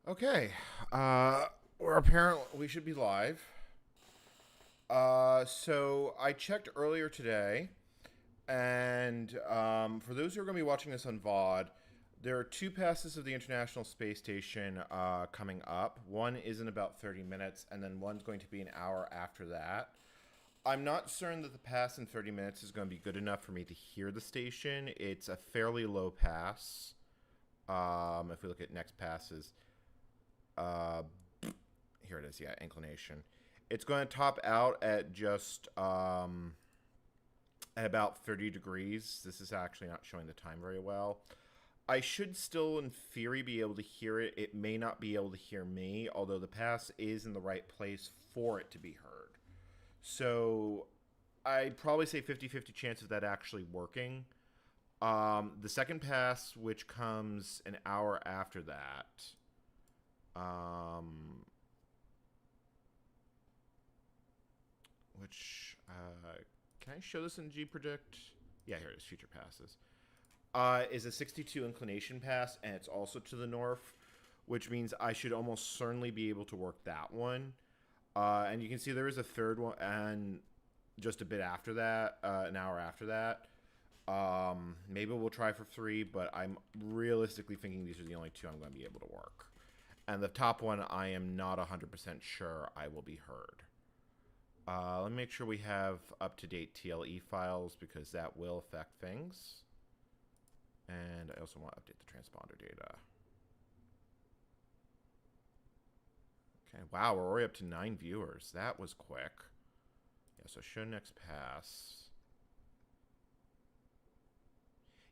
Okay, we should be live. So I checked earlier today, and for those who are going to be watching this on VOD, there are two passes of the International Space Station coming up. One is in about 30 minutes, and then one's going to be an hour after that. I'm not certain that the pass in 30 minutes is going to be good enough for me to hear the station. It's a fairly low pass. If we look at next passes, uh, here it is, yeah, inclination. It's going to top out at just at about 30 degrees. This is actually not showing the time very well. I should still, in theory, be able to hear it. It may not be able to hear me, although the pass is in the right place for it to be heard. So I'd probably say 50-50 chance of that actually working. The second pass, which comes an hour after that, which can I show this in G-Predict? Yeah, here it is, future passes. Is a 62 inclination pass, and it's also to the north, which means I should almost certainly be able to work that one. And you can see there is a third one, and just a bit after that, an hour after that. Maybe we'll try for 3, but I'm realistically thinking these are the only 2 I'm going to be able to work. And the top one, I am not 100% sure I will be heard. Let me make sure we have up-to-date TLE files, because that will affect things. And I also want to update the transponder data. Okay, wow, we're already up to 9 viewers. That was quick. Yeah, so show next pass.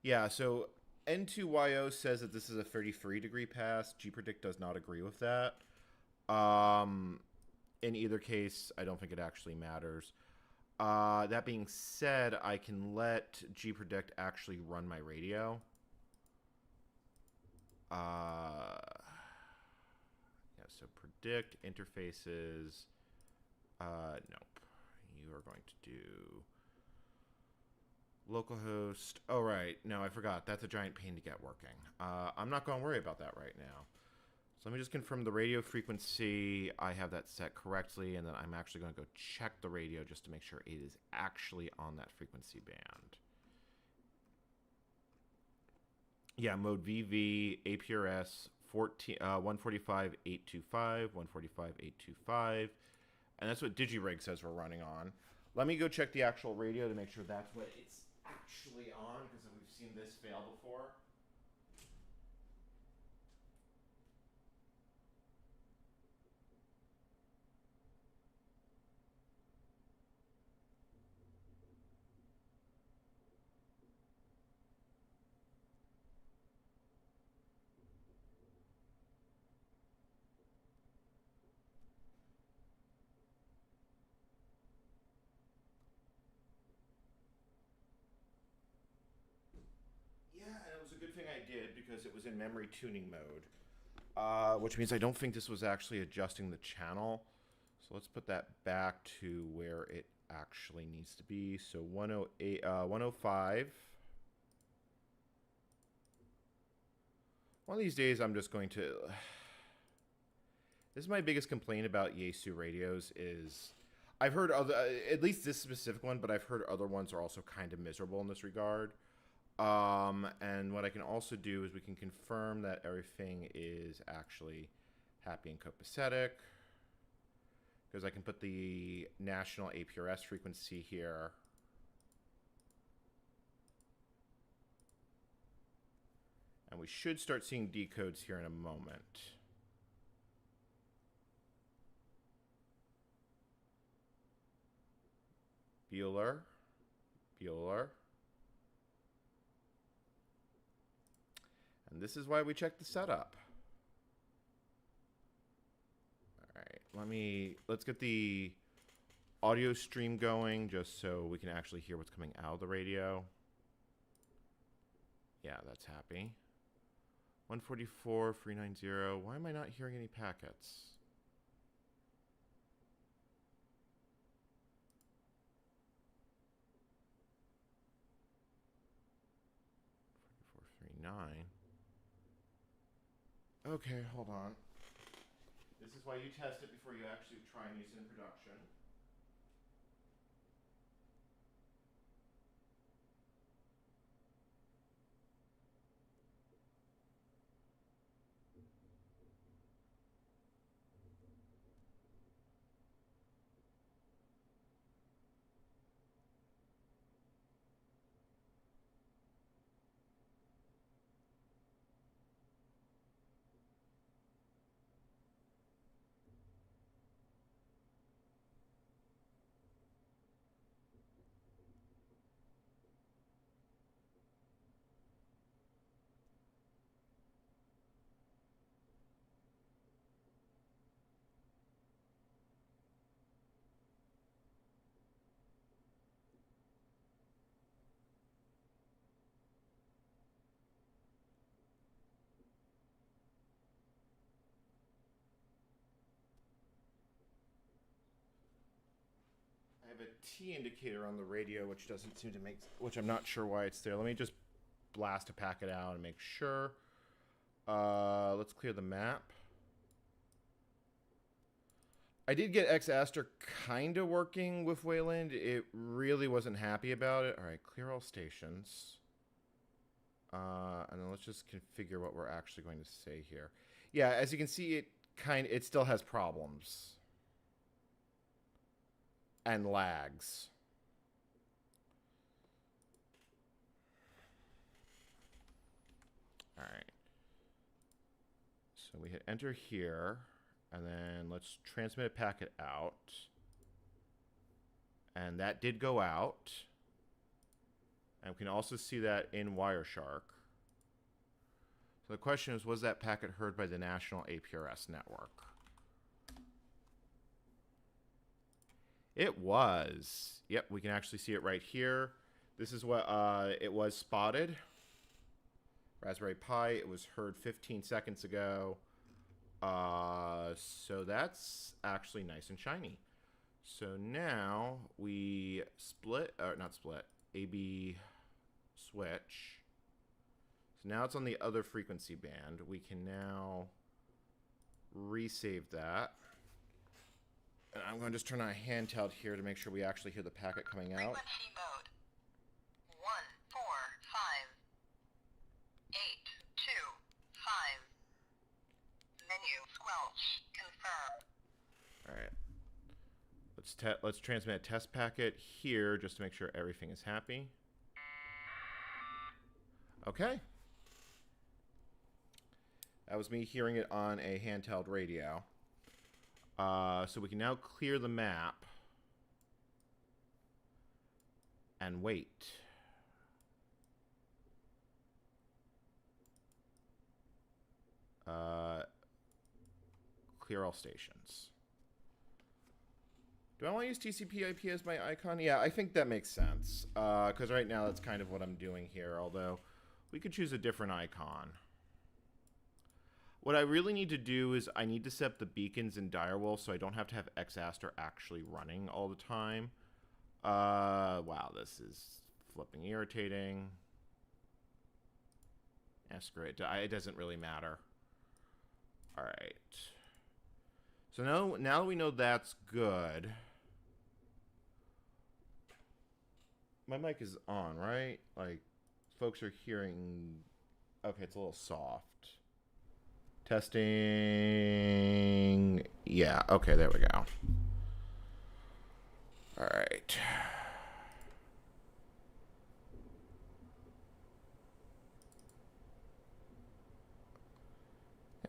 Yeah, so N2YO says that this is a 33-degree pass. G-Predict does not agree with that. In either case, I don't think it actually matters. That being said, I can let G-Predict actually run my radio. Yeah, so predict interfaces. Nope. You are going to do localhost. Oh, right. No, I forgot. That's a giant pain to get working. I'm not going to worry about that right now. So let me just confirm the radio frequency. I have that set correctly, and then I'm actually going to go check the radio just to make sure it is actually on that frequency band. Yeah, mode VV, APRS, 145.825, 145.825. And that's what DigiRig says we're running on. Let me go check the actual radio to make sure that's what it's actually on, because we've seen this fail before. Yeah, and it was a good thing I did, because it was in memory tuning mode, which means I don't think this was actually adjusting the channel. So let's put that back to where it actually needs to be. So 108, 105. One of these days, I'm just going to... This is my biggest complaint about Yaesu radios is... I've heard other... at least this specific one, but I've heard other ones are also kind of miserable in this regard. And what I can also do is we can confirm that everything is actually happy and copacetic. Because I can put the national APRS frequency here. And we should start seeing decodes here in a moment. Bueller. And this is why we check the setup. All right, let's get the audio stream going just so we can actually hear what's coming out of the radio. Yeah, that's happy. 144, 390. Why am I not hearing any packets? 4439. Okay, hold on. This is why you test it before you actually try and use it in production. I have a T indicator on the radio, which doesn't seem to make, which I'm not sure why it's there. Let me just blast a packet out and make sure. Let's clear the map. I did get X-Aster kind of working with Wayland. It really wasn't happy about it. All right, clear all stations. And then let's just configure what we're actually going to say here. Yeah, as you can see, it still has problems. And lags. All right. So we hit enter here, and then let's transmit a packet out. And that did go out. And we can also see that in Wireshark. So the question is, was that packet heard by the national APRS network? It was. Yep, we can actually see it right here. This is what it was spotted. Raspberry Pi, it was heard 15 seconds ago. So that's actually nice and shiny. So now we split, or not split, AB switch. So now it's on the other frequency band. We can now resave that. And I'm going to just turn on a handheld here to make sure we actually hear the packet coming out. Frequency mode 145 825. Menu squelch confirm. All right. Let's transmit a test packet here just to make sure everything is happy. Okay. That was me hearing it on a handheld radio. So we can now clear the map and wait. Clear all stations. Do I want to use TCP/IP as my icon? Yeah, I think that makes sense. Because right now that's kind of what I'm doing here, although we could choose a different icon. What I really need to do is I need to set up the beacons in Direwolf so I don't have to have X-Aster actually running all the time. Wow, this is flipping irritating. Screw it. It doesn't really matter. All right. So now that we know that's good. My mic is on, right? Like, folks are hearing... Okay, it's a little soft. Testing. Yeah, okay, there we go. All right.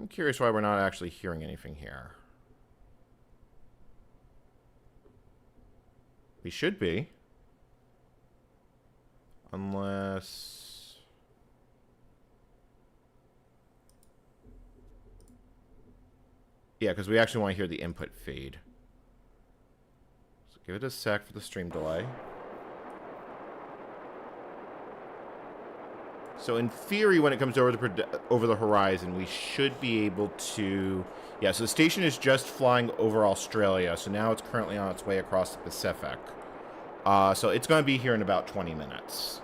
I'm curious why we're not actually hearing anything here. We should be. Unless... Yeah, because we actually want to hear the input feed. So give it a sec for the stream delay. So in theory, when it comes over the horizon, we should be able to... Yeah, so the station is just flying over Australia, so now it's currently on its way across the Pacific. So it's going to be here in about 20 minutes.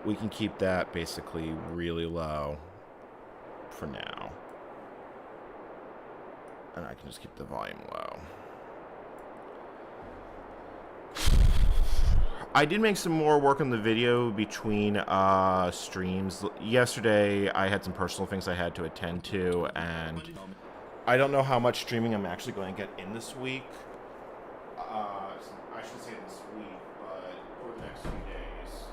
We can keep that basically really low for now. And I can just keep the volume low. I did make some more work on the video between streams. Yesterday, I had some personal things I had to attend to, and I don't know how much streaming I'm actually going to get in this week. I should say this week, but over the next few days.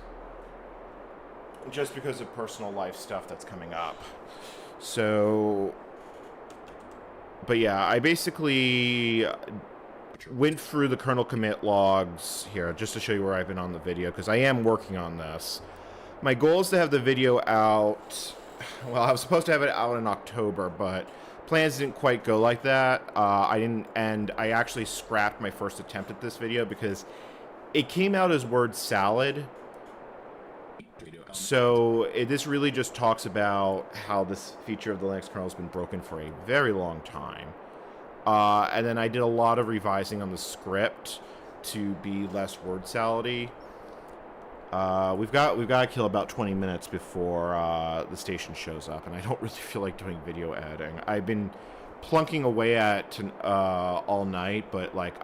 Just because of personal life stuff that's coming up. So, but yeah, I basically went through the kernel commit logs here just to show you where I've been on the video, because I am working on this. My goal is to have the video out, well, I was supposed to have it out in October, but plans didn't quite go like that. I actually scrapped my first attempt at this video because it came out as word salad. So this really just talks about how this feature of the Linux kernel has been broken for a very long time. And then I did a lot of revising on the script to be less word salady. We've got to kill about 20 minutes before the station shows up, and I don't really feel like doing video editing. I've been plunking away at all night, but like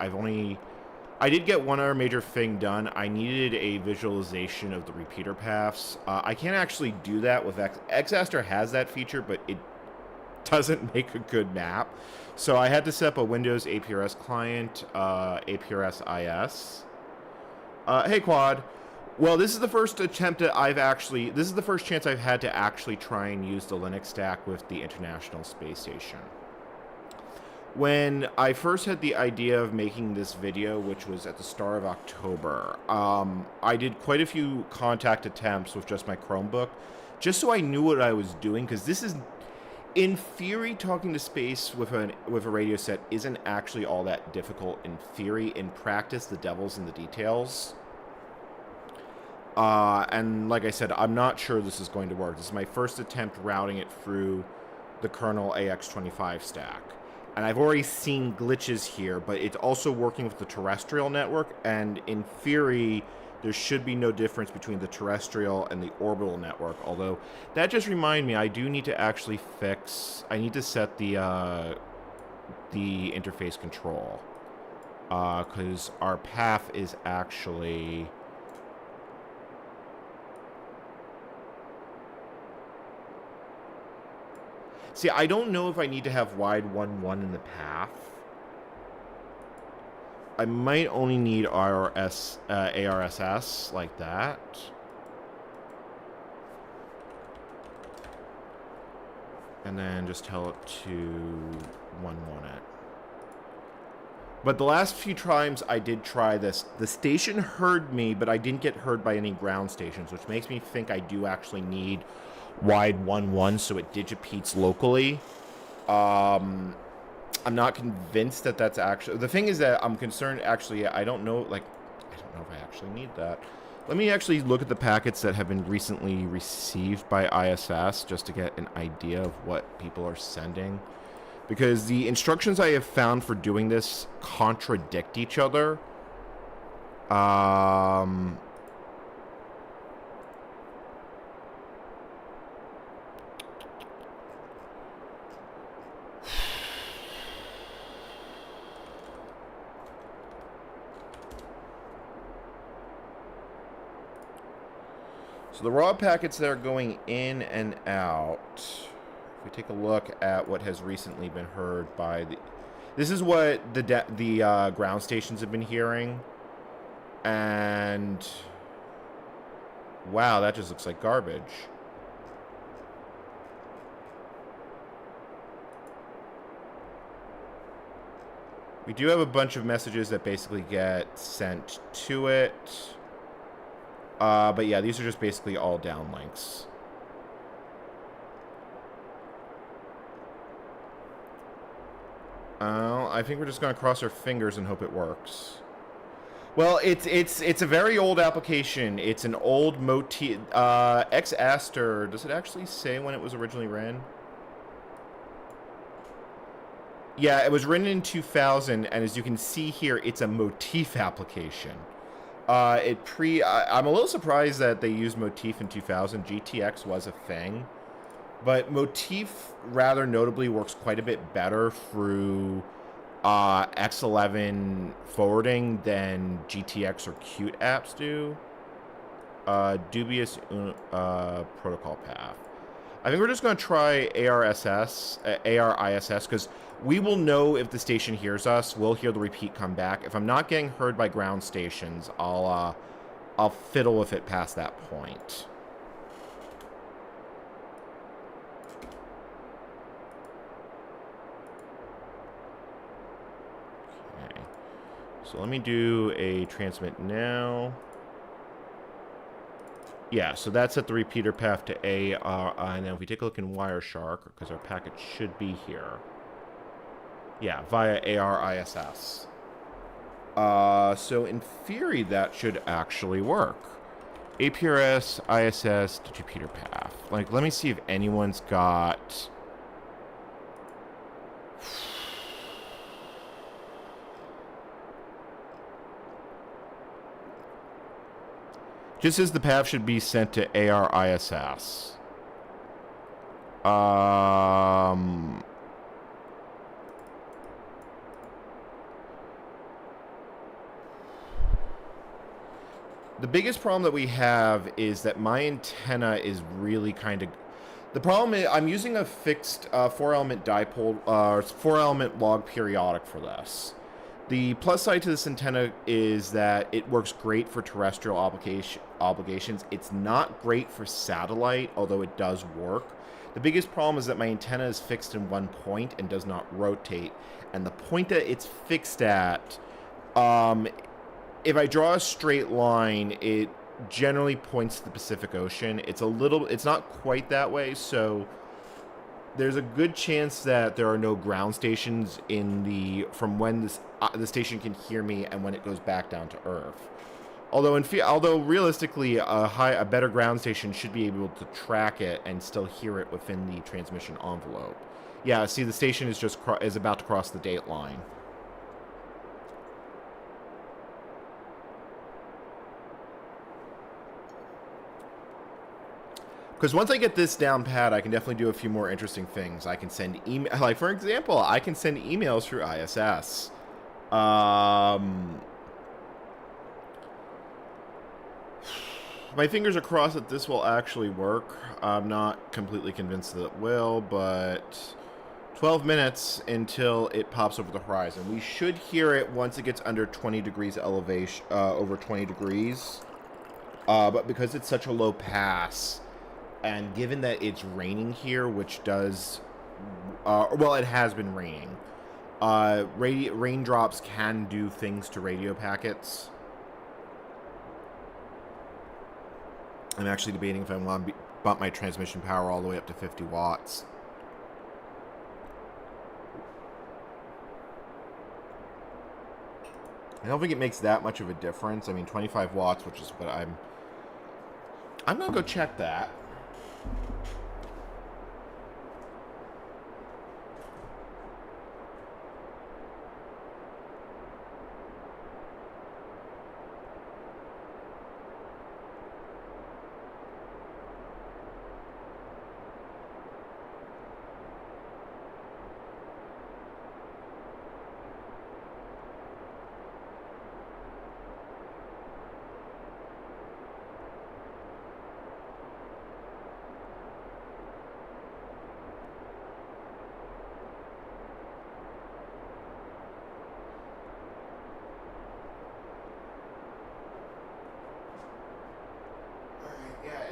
I did get one other major thing done. I needed a visualization of the repeater paths. I can't actually do that with Xaster has that feature, but it doesn't make a good map. So I had to set up a Windows APRS client, APRS IS. Hey, Quad. Well, this is the first attempt that this is the first chance I've had to actually try and use the Linux stack with the International Space Station. When I first had the idea of making this video, which was at the start of October, I did quite a few contact attempts with just my Chromebook, just so I knew what I was doing, because this is, in theory, talking to space with a radio set isn't actually all that difficult in theory. In practice, the devil's in the details. And like I said, I'm not sure this is going to work. This is my first attempt routing it through the kernel AX.25 stack. And I've already seen glitches here, but it's also working with the terrestrial network, and in theory, there should be no difference between the terrestrial and the orbital network, although that just reminded me, I do need to actually I need to set the interface control, because our path is actually... See, I don't know if I need to have wide 1.1 in the path. I might only need ARSS like that. And then just tell it to 1.1 it. But the last few times I did try this, the station heard me, but I didn't get heard by any ground stations, which makes me think I do actually need wide 1.1 so it digipeats locally. I'm not convinced that that's actually... The thing is that I'm concerned, actually, I don't know if I actually need that. Let me actually look at the packets that have been recently received by ISS just to get an idea of what people are sending. Because the instructions I have found for doing this contradict each other. So the raw packets that are going in and out, if we take a look at what has recently been heard by the... This is what the ground stations have been hearing. And... Wow, that just looks like garbage. We do have a bunch of messages that basically get sent to it. But yeah, these are just basically all downlinks. I think we're just going to cross our fingers and hope it works. Well, it's a very old application. It's an old motif. Xaster, does it actually say when it was originally written? Yeah, it was written in 2000, and as you can see here, it's a motif application. I'm a little surprised that they used motif in 2000. GTX was a thing. But Motif rather notably works quite a bit better through X11 forwarding than GTX or Qt apps do. Dubious protocol path. I think we're just going to try ARISS, because we will know if the station hears us. We'll hear the repeat come back. If I'm not getting heard by ground stations, I'll fiddle with it past that point. Okay. So let me do a transmit now. Yeah, so that's at the repeater path to and then if we take a look in Wireshark, because our packet should be here. Yeah, via ARISS. So in theory, that should actually work. APRS, ISS, to repeater path. Like, let me see if anyone's got... Just as the path should be sent to ARISS. The biggest problem that we have is that my antenna is really kind of... The problem is I'm using a fixed 4-element dipole, 4-element log periodic for this. The plus side to this antenna is that it works great for terrestrial obligations. It's not great for satellite, although it does work. The biggest problem is that my antenna is fixed in one point and does not rotate. And the point that it's fixed at, if I draw a straight line, it generally points to the Pacific Ocean. It's not quite that way, so there's a good chance that there are no ground stations from when the station can hear me and when it goes back down to Earth. Although realistically, a better ground station should be able to track it and still hear it within the transmission envelope. Yeah, see, the station is about to cross the date line. Because once I get this down pat, I can definitely do a few more interesting things. I can send email, like for example, I can send emails through ISS. My fingers are crossed that this will actually work. I'm not completely convinced that it will, but 12 minutes until it pops over the horizon. We should hear it once it gets under 20 degrees elevation, over 20 degrees. But because it's such a low pass, and given that it's raining here, which does, well, it has been raining. Raindrops can do things to radio packets. I'm actually debating if I want to bump my transmission power all the way up to 50 watts. I don't think it makes that much of a difference. I mean, 25 watts, which is what I'm going to go check that.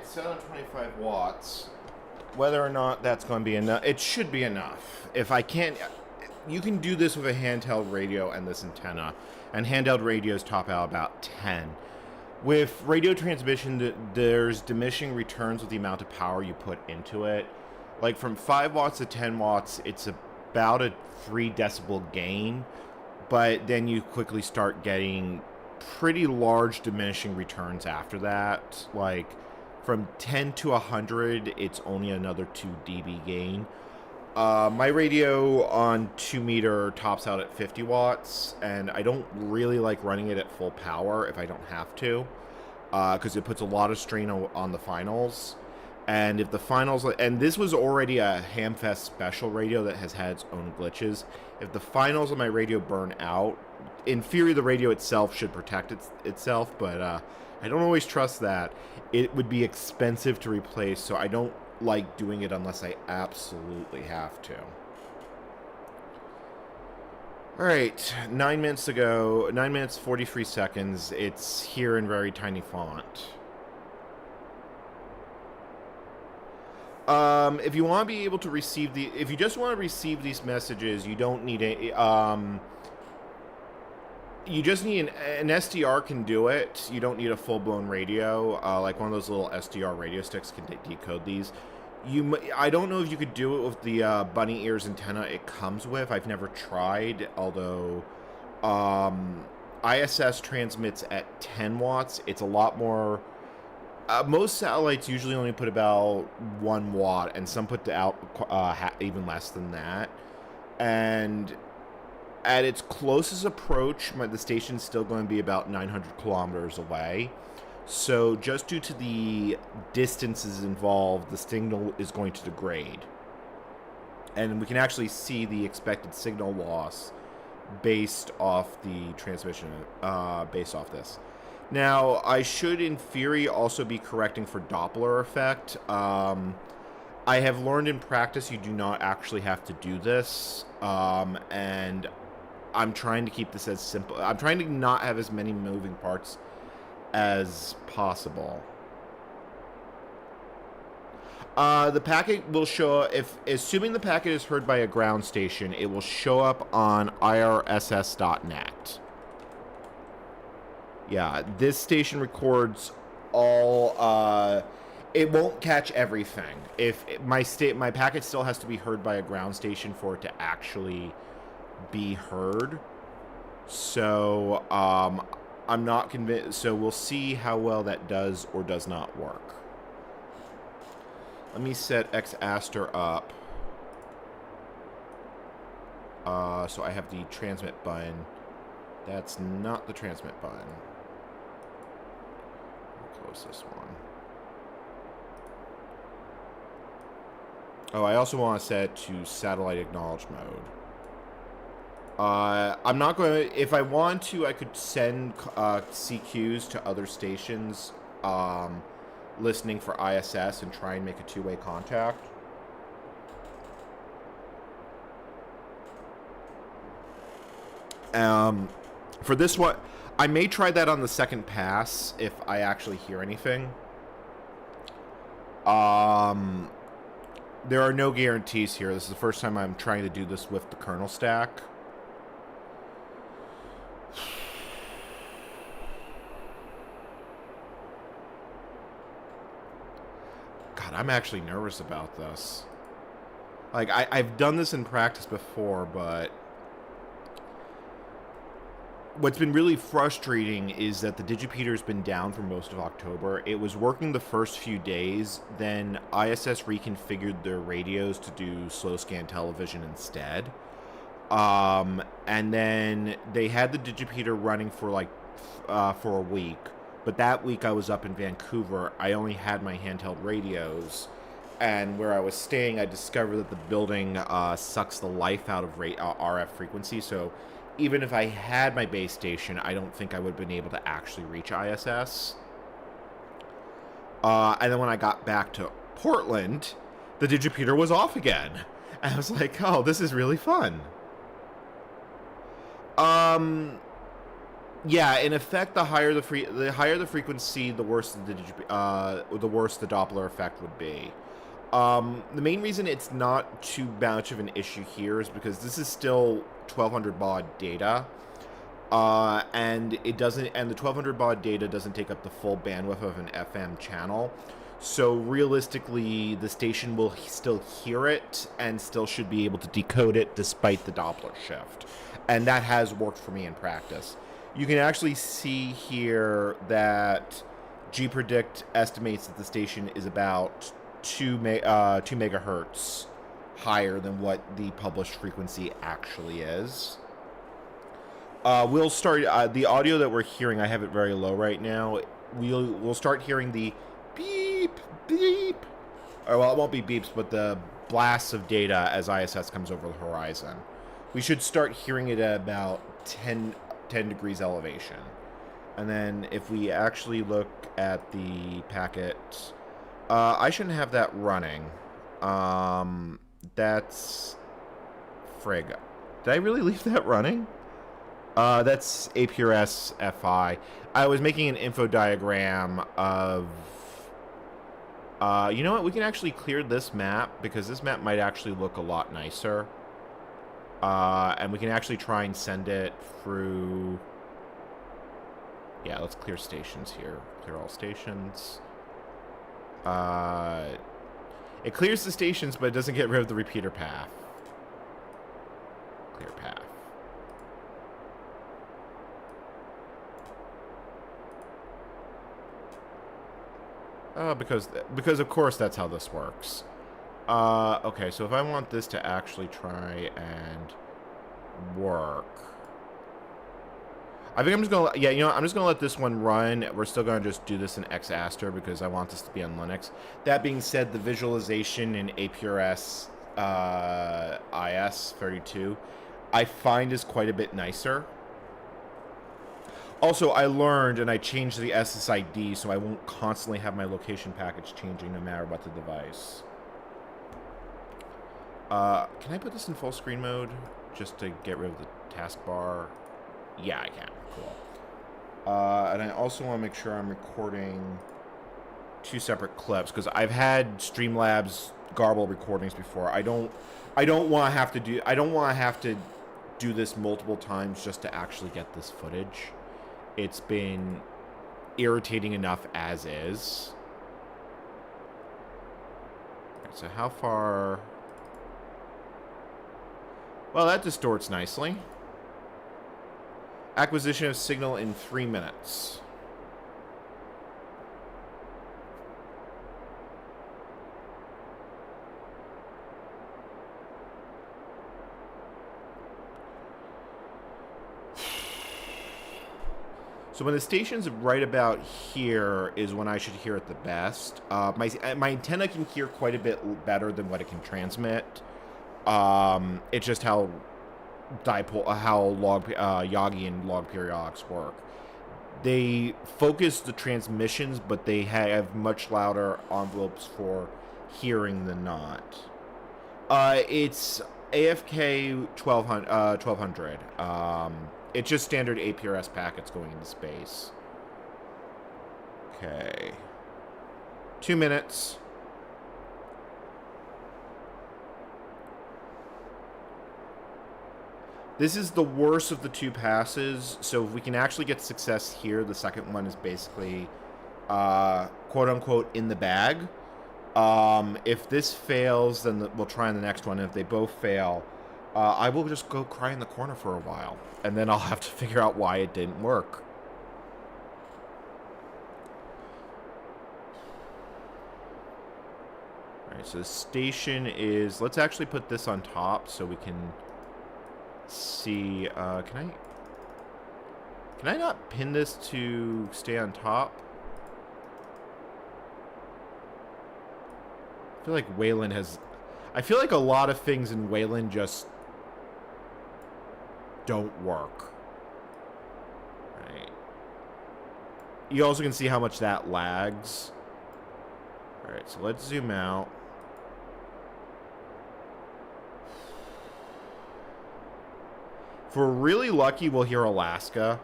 Set on 25 watts. Whether or not that's going to be enough, it should be enough. If I can't, you can do this with a handheld radio and this antenna, and handheld radios top out about 10. With radio transmission, there's diminishing returns with the amount of power you put into it. Like from 5 watts to 10 watts, it's about a 3 decibel gain, but then you quickly start getting pretty large diminishing returns after that. Like from 10 to 100, it's only another 2 dB gain. My radio on 2 meter tops out at 50 watts, and I don't really like running it at full power if I don't have to, because it puts a lot of strain on the finals. And if the finals, and this was already a Hamfest special radio that has had its own glitches. If the finals of my radio burn out, in theory, the radio itself should protect itself, but I don't always trust that. It would be expensive to replace, so I don't like doing it unless I absolutely have to. All right, 9 minutes ago, 9 minutes 43 seconds. It's here in very tiny font. If you want to be able to receive if you just want to receive these messages, you don't need you just need an SDR can do it. You don't need a full-blown radio. Like one of those little SDR radio sticks can decode these. I don't know if you could do it with the bunny ears antenna it comes with. I've never tried, although ISS transmits at 10 watts. It's a lot more. Most satellites usually only put about 1 watt, and some put out even less than that. And at its closest approach, the station's still going to be about 900 kilometers away. So just due to the distances involved, the signal is going to degrade. And we can actually see the expected signal loss based off the transmission, based off this. Now, I should, in theory, also be correcting for Doppler effect. I have learned in practice you do not actually have to do this. And I'm trying to keep this as simple. I'm trying to not have as many moving parts as possible. The packet will show up, assuming the packet is heard by a ground station, it will show up on irss.net. Yeah, this station records all, it won't catch everything. If my packet still has to be heard by a ground station for it to actually be heard. So, I'm not convinced, so we'll see how well that does or does not work. Let me set X Aster up. So I have the transmit button. That's not the transmit button. I'll close this one. Oh, I also want to set it to satellite acknowledge mode. I'm not going to, if I want to, I could send CQs to other stations listening for ISS and try and make a two-way contact. For this one, I may try that on the second pass if I actually hear anything. There are no guarantees here. This is the first time I'm trying to do this with the kernel stack. God, I'm actually nervous about this. Like, I've done this in practice before, but what's been really frustrating is that the digipeater's been down for most of October. It was working the first few days, then ISS reconfigured their radios to do slow scan television instead. And then they had the digipeater running for like for a week. But that week I was up in Vancouver. I only had my handheld radios. And where I was staying, I discovered that the building sucks the life out of RF frequency. So even if I had my base station, I don't think I would have been able to actually reach ISS. And then when I got back to Portland, the digipeater was off again. And I was like, oh, this is really fun. Yeah, in effect, the higher the frequency, the worse the worse the Doppler effect would be. The main reason it's not too much of an issue here is because this is still 1200 baud data, and the 1200 baud data doesn't take up the full bandwidth of an FM channel. So realistically, the station will still hear it and still should be able to decode it despite the Doppler shift, and that has worked for me in practice. You can actually see here that gpredict estimates that the station is about 2 megahertz higher than what the published frequency actually is. We'll start the audio that we're hearing. I have it very low right now. We'll start hearing the beep beep or well, it won't be beeps, but the blasts of data as ISS comes over the horizon. We should start hearing it at about 10 degrees elevation. And then if we actually look at the packet, I shouldn't have that running. That's frig. Did I really leave that running? That's APRS FI. I was making an info diagram of... you know what? We can actually clear this map, because this map might actually look a lot nicer. And we can actually try and send it through... Yeah, let's clear stations here. Clear all stations. It clears the stations, but it doesn't get rid of the repeater path. Clear path. Because of course that's how this works. Okay, so if I want this to actually try and work, I think I'm just gonna, yeah, you know, I'm just gonna let this one run. We're still gonna just do this in X-Aster because I want this to be on Linux. That being said, the visualization in APRS IS32 I find is quite a bit nicer. Also, I learned and I changed the SSID so I won't constantly have my location package changing no matter what the device. Can I put this in full screen mode just to get rid of the taskbar? Yeah, I can. Cool. And I also want to make sure I'm recording 2 separate clips because I've had Streamlabs garble recordings before. I don't want to have to do this multiple times just to actually get this footage. It's been irritating enough as is. Right, so how far? Well, that distorts nicely. Acquisition of signal in 3 minutes. So when the station's right about here is when I should hear it the best. My antenna can hear quite a bit better than what it can transmit. It's just how Yagi and log periodics work. They focus the transmissions, but they have much louder envelopes for hearing than not. It's AFK 1200. It's just standard APRS packets going into space. Okay. 2 minutes. This is the worst of the 2 passes, so if we can actually get success here, the second one is basically, quote-unquote, in the bag. If this fails, then we'll try on the next one. If they both fail, I will just go cry in the corner for a while, and then I'll have to figure out why it didn't work. Alright, so the station is... Let's actually put this on top so we can see... Can I not pin this to stay on top? I feel like Wayland has... I feel like a lot of things in Wayland just don't work. Right. You also can see how much that lags. Alright, so let's zoom out. If we're really lucky, we'll hear Alaska.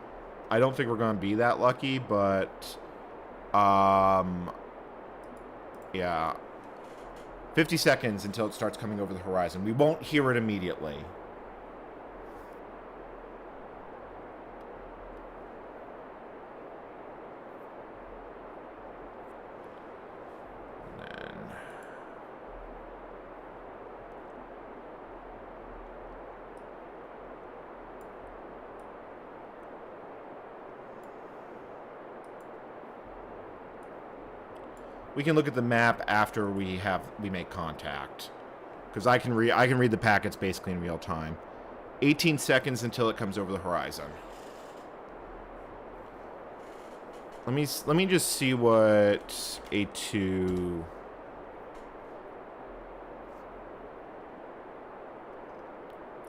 I don't think we're going to be that lucky, but... yeah. 50 seconds until it starts coming over the horizon. We won't hear it immediately. We can look at the map after we make contact, because I can read the packets basically in real time. 18 seconds until it comes over the horizon. Let me just see what A2.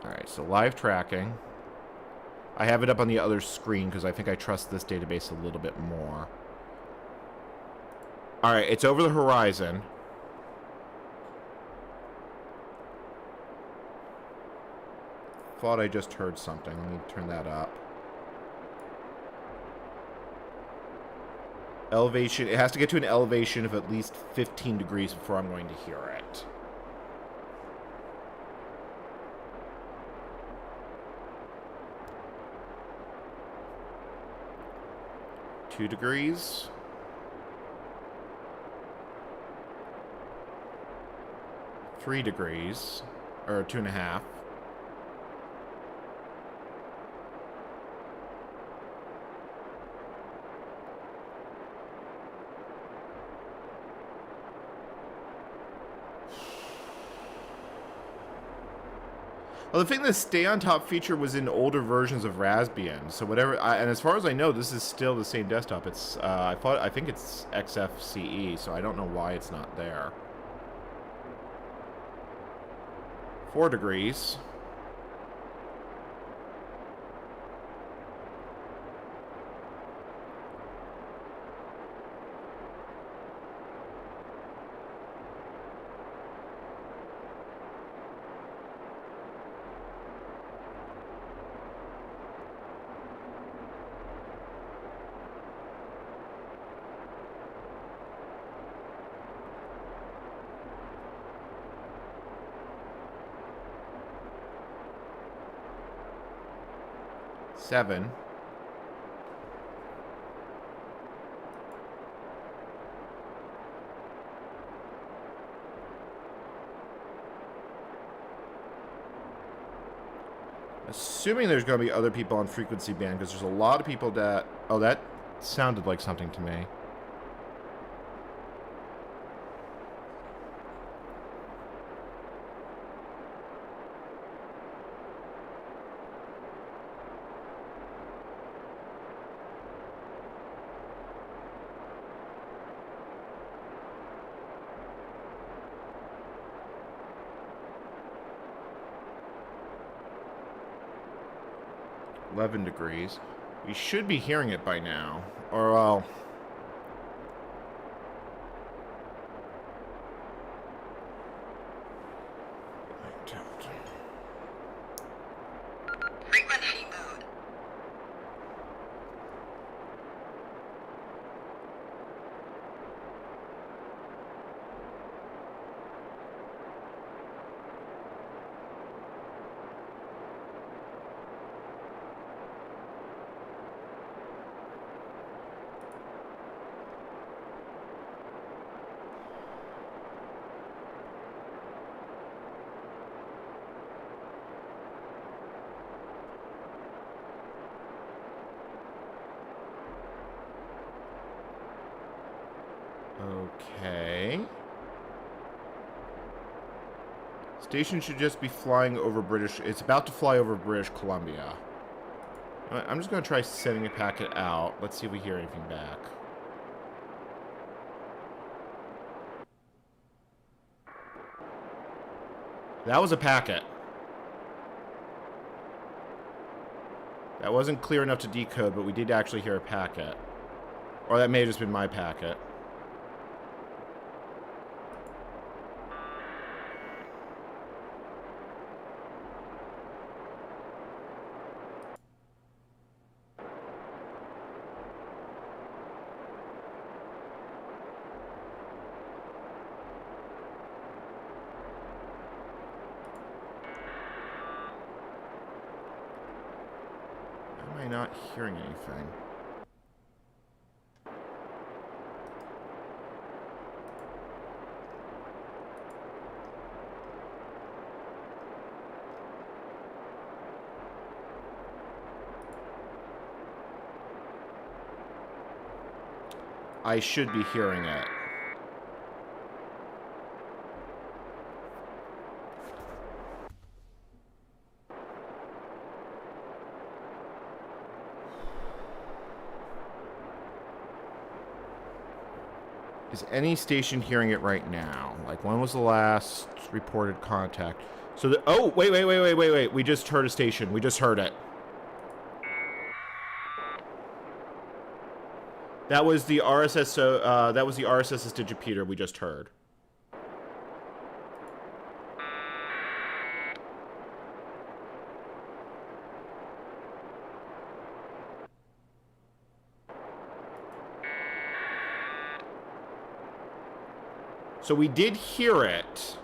Alright, so live tracking. I have it up on the other screen because I think I trust this database a little bit more. Alright, it's over the horizon. Thought I just heard something. Let me turn that up. Elevation. It has to get to an elevation of at least 15 degrees before I'm going to hear it. Two degrees. 3 degrees. Or 2.5. Well, the thing, the Stay on Top feature was in older versions of Raspbian, so whatever. And as far as I know, this is still the same desktop. It's I think it's XFCE, so I don't know why it's not there. 4 degrees. Seven. Assuming there's going to be other people on frequency band, because there's a lot of people that... Oh, that sounded like something to me. 11 degrees. We should be hearing it by now. Or, well... Frequency mode. Okay. Station should just be flying over British... It's about to fly over British Columbia. I'm just going to try sending a packet out. Let's see if we hear anything back. That was a packet. That wasn't clear enough to decode, but we did actually hear a packet. Or that may have just been my packet. Am I not hearing anything? I should be hearing it. Is any station hearing it right now? Like, when was the last reported contact? So, oh, wait. We just heard a station. We just heard it. That was the RSS. So, that was the RSS's digipeater we just heard. So we did hear it,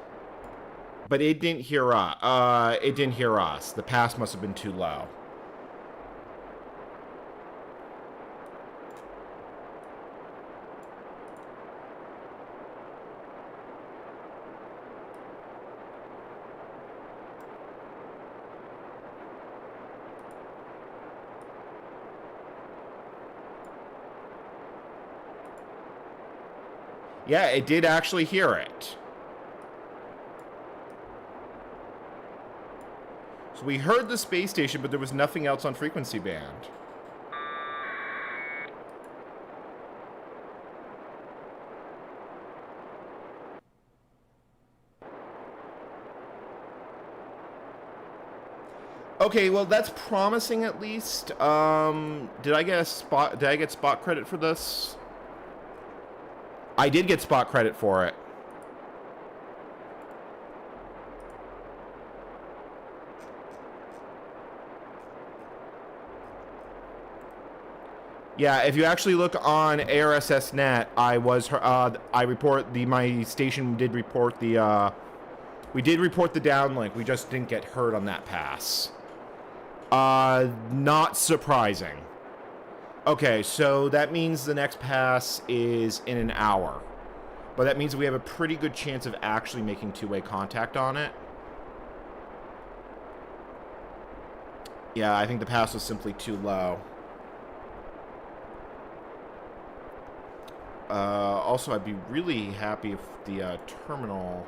but it didn't hear us. It didn't hear us. The pass must have been too low. Yeah, it did actually hear it. So we heard the space station, but there was nothing else on frequency band. Okay, well that's promising at least. Did I get spot credit for this? I did get spot credit for it. Yeah, if you actually look on ARSS.net, my station did report we did report the downlink. We just didn't get heard on that pass. Not surprising. Okay, so that means the next pass is in an hour. But that means we have a pretty good chance of actually making two-way contact on it. Yeah, I think the pass was simply too low. Also, I'd be really happy if the terminal...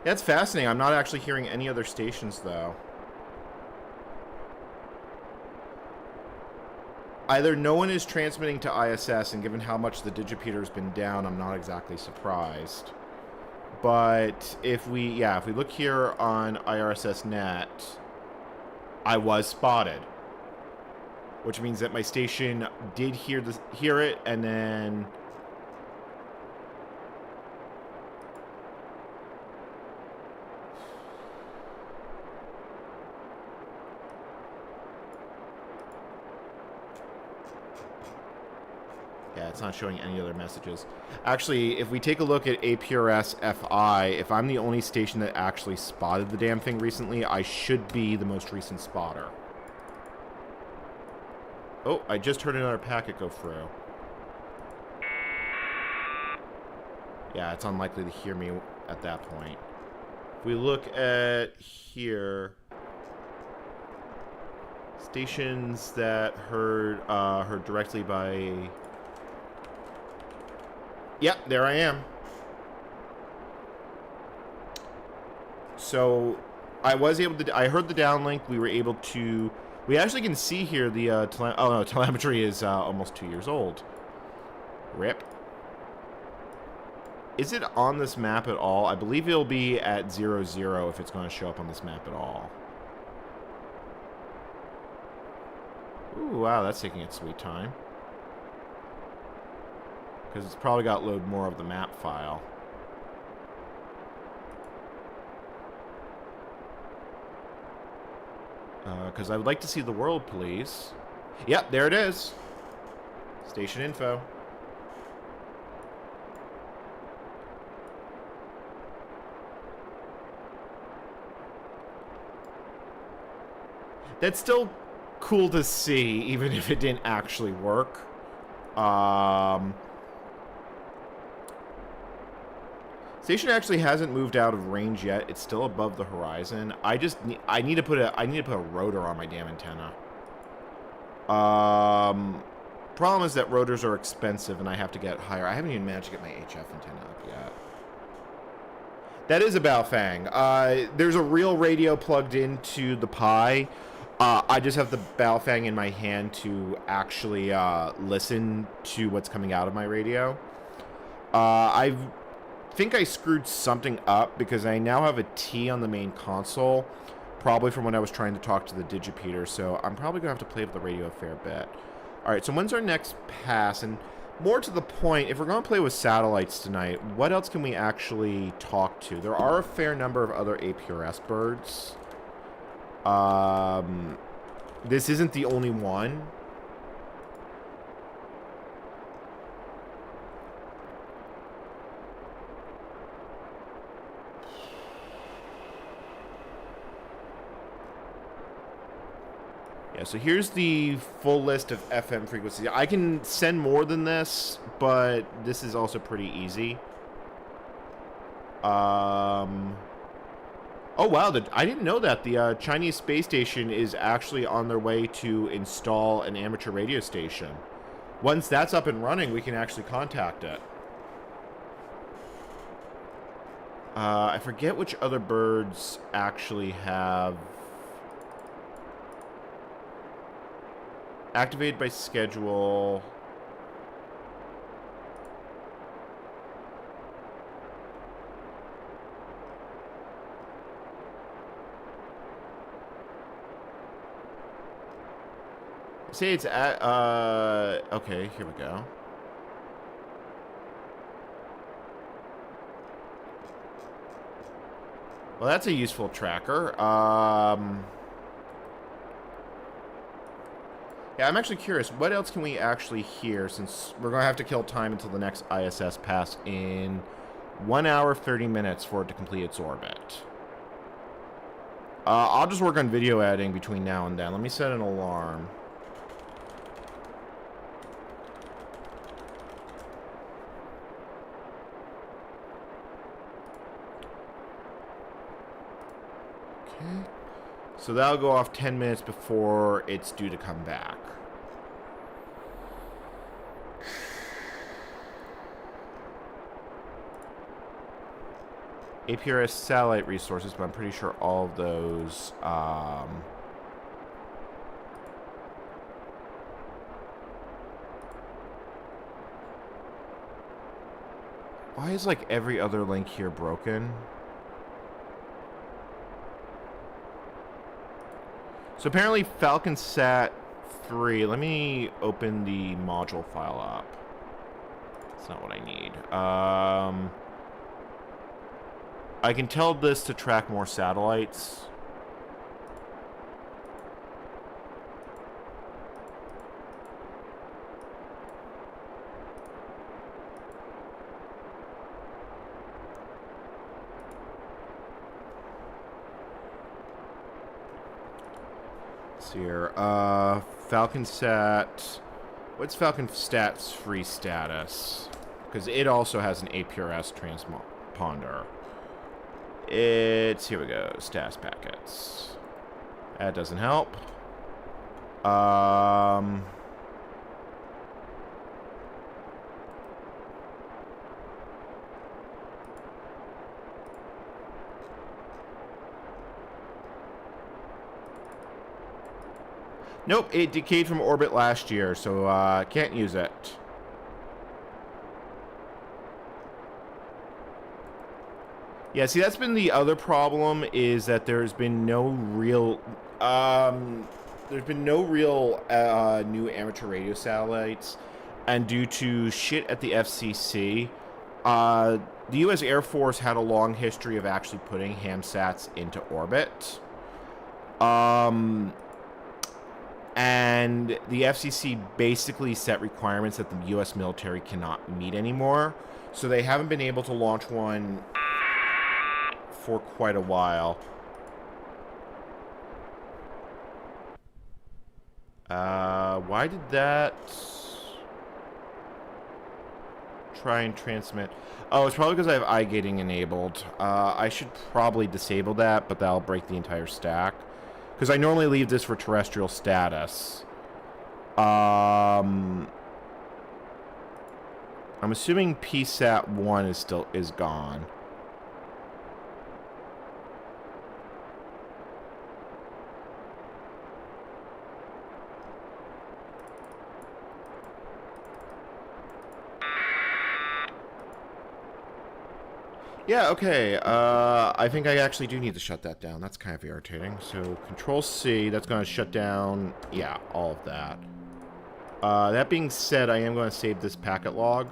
That's fascinating. I'm not actually hearing any other stations, though. Either no one is transmitting to ISS, and given how much the digipeater has been down, I'm not exactly surprised. But if we look here on IRSS.net, I was spotted. Which means that my station did hear it, and then... Yeah, it's not showing any other messages. Actually, if we take a look at APRS FI, if I'm the only station that actually spotted the damn thing recently, I should be the most recent spotter. Oh, I just heard another packet go through. Yeah, it's unlikely to hear me at that point. If we look at here... Stations that heard directly by... Yep, there I am. So, I was able to... I heard the downlink. We were able to... We actually can see here the... telemetry is almost 2 years old. RIP. Is it on this map at all? I believe it'll be at 00 if it's going to show up on this map at all. Ooh, wow, that's taking its sweet time. Because it's probably got to load more of the map file. Because I would like to see the world, please. Yep, there it is. Station info. That's still cool to see, even if it didn't actually work. Station actually hasn't moved out of range yet. It's still above the horizon. I need to put a rotor on my damn antenna. Problem is that rotors are expensive and I have to get higher. I haven't even managed to get my HF antenna up yet. That is a Baofeng. There's a real radio plugged into the Pi. I just have the Baofeng in my hand to actually listen to what's coming out of my radio. I think I screwed something up because I now have a T on the main console, probably from when I was trying to talk to the Digipeater, so I'm probably going to have to play with the radio a fair bit. Alright, so when's our next pass? And more to the point, if we're going to play with satellites tonight, what else can we actually talk to? There are a fair number of other APRS birds. This isn't the only one. Yeah, so here's the full list of FM frequencies. I can send more than this, but this is also pretty easy. Oh, wow. I didn't know that. The Chinese space station is actually on their way to install an amateur radio station. Once that's up and running, we can actually contact it. I forget which other birds actually have... Activated by schedule. Say it's at, okay, here we go. Well, that's a useful tracker. Yeah, I'm actually curious. What else can we actually hear, since we're going to have to kill time until the next ISS pass in 1 hour, 30 minutes for it to complete its orbit. I'll just work on video editing between now and then. Let me set an alarm. Okay. So that'll go off 10 minutes before it's due to come back. APRS satellite resources, but I'm pretty sure all of those... Why is, like, every other link here broken? So apparently FalconSat 3... Let me open the module file up. That's not what I need. I can tell this to track more satellites. Let's see here. FalconSat. What's FalconSat's free status? Because it also has an APRS transponder. Here we go, status packets. That doesn't help. Nope, it decayed from orbit last year, so can't use it. Yeah, see, that's been the other problem, is that there's been no real, new amateur radio satellites, and due to shit at the FCC, the U.S. Air Force had a long history of actually putting hamsats into orbit, and the FCC basically set requirements that the U.S. military cannot meet anymore, so they haven't been able to launch one for quite a while. Why did that try and transmit? Oh, it's probably because I have eye gating enabled. I should probably disable that, but that'll break the entire stack. Because I normally leave this for terrestrial status. I'm assuming PSAT 1 is gone. Yeah, okay. I think I actually do need to shut that down. That's kind of irritating. So, Control C, that's going to shut down, yeah, all of that. That being said, I am going to save this packet log.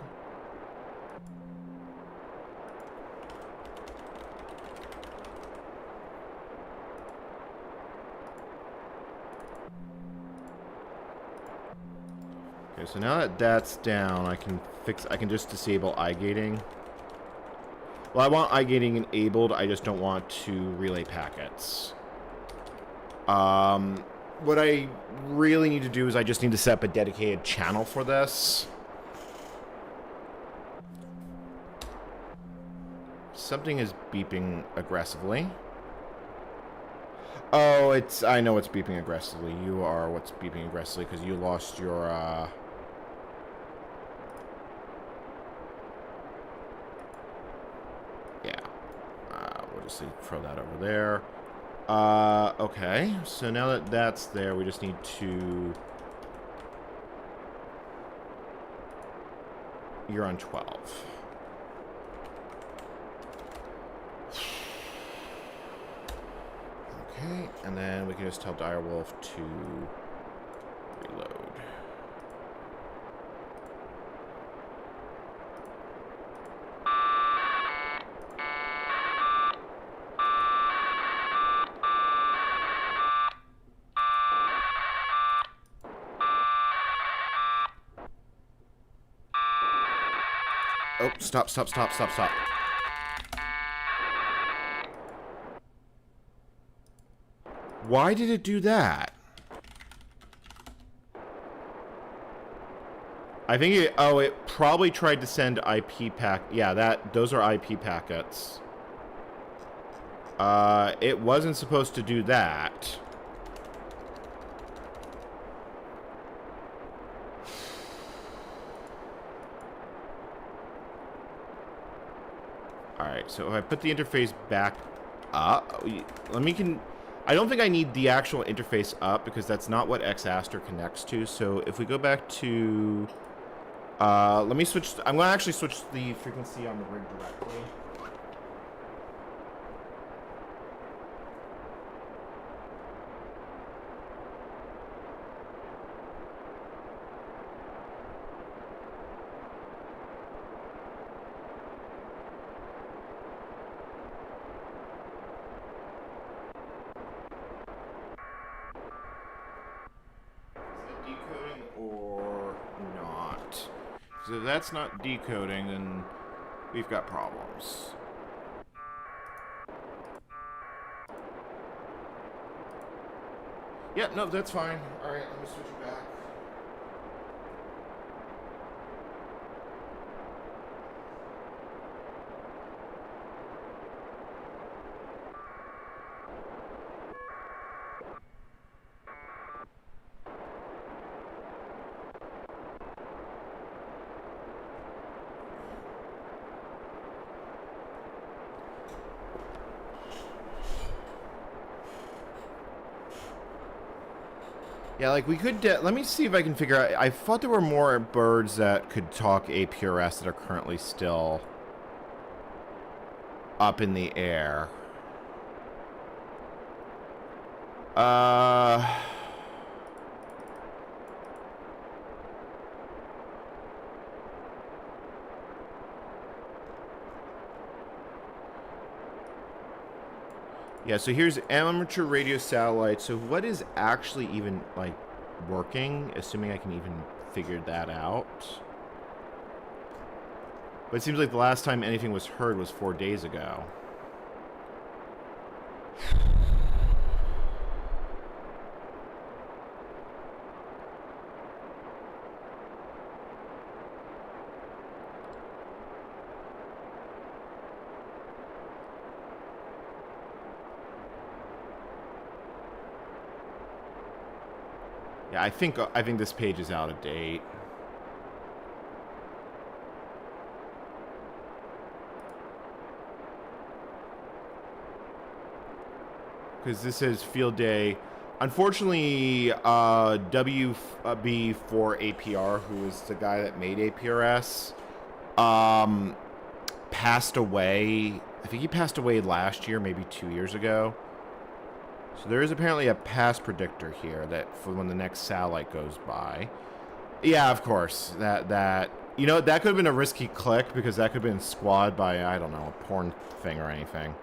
Okay, so now that that's down, I can just disable iGating. Well, I want iGating enabled, I just don't want to relay packets. What I really need to do is I just need to set up a dedicated channel for this. Something is beeping aggressively. Oh, I know it's beeping aggressively. You are what's beeping aggressively because you lost your, yeah. We'll just throw that over there. Okay. So now that that's there, we just need to... You're on 12. Okay, and then we can just tell Direwolf to reload. Oh, stop. Why did it do that? I think it probably tried to send IP pack. Yeah, those are IP packets. It wasn't supposed to do that. Alright, so if I put the interface back up, I don't think I need the actual interface up because that's not what X-Aster connects to. So if we go back to, let me switch, I'm going to actually switch the frequency on the rig directly. So if that's not decoding, then we've got problems. Yeah, no, that's fine. Alright, let me switch it back. Yeah, like we could, let me see if I can figure out, I thought there were more birds that could talk APRS that are currently still up in the air. Yeah, so here's amateur radio satellite. So what is actually even, like, working? Assuming I can even figure that out. But it seems like the last time anything was heard was 4 days ago. Yeah, I think this page is out of date. Because this is field day. Unfortunately, WB4APR, who is the guy that made APRS, passed away. I think he passed away last year, maybe 2 years ago. So there is apparently a past predictor here that for when the next satellite goes by. Yeah, of course. That you know, that could have been a risky click because that could have been squad by, I don't know, a porn thing or anything.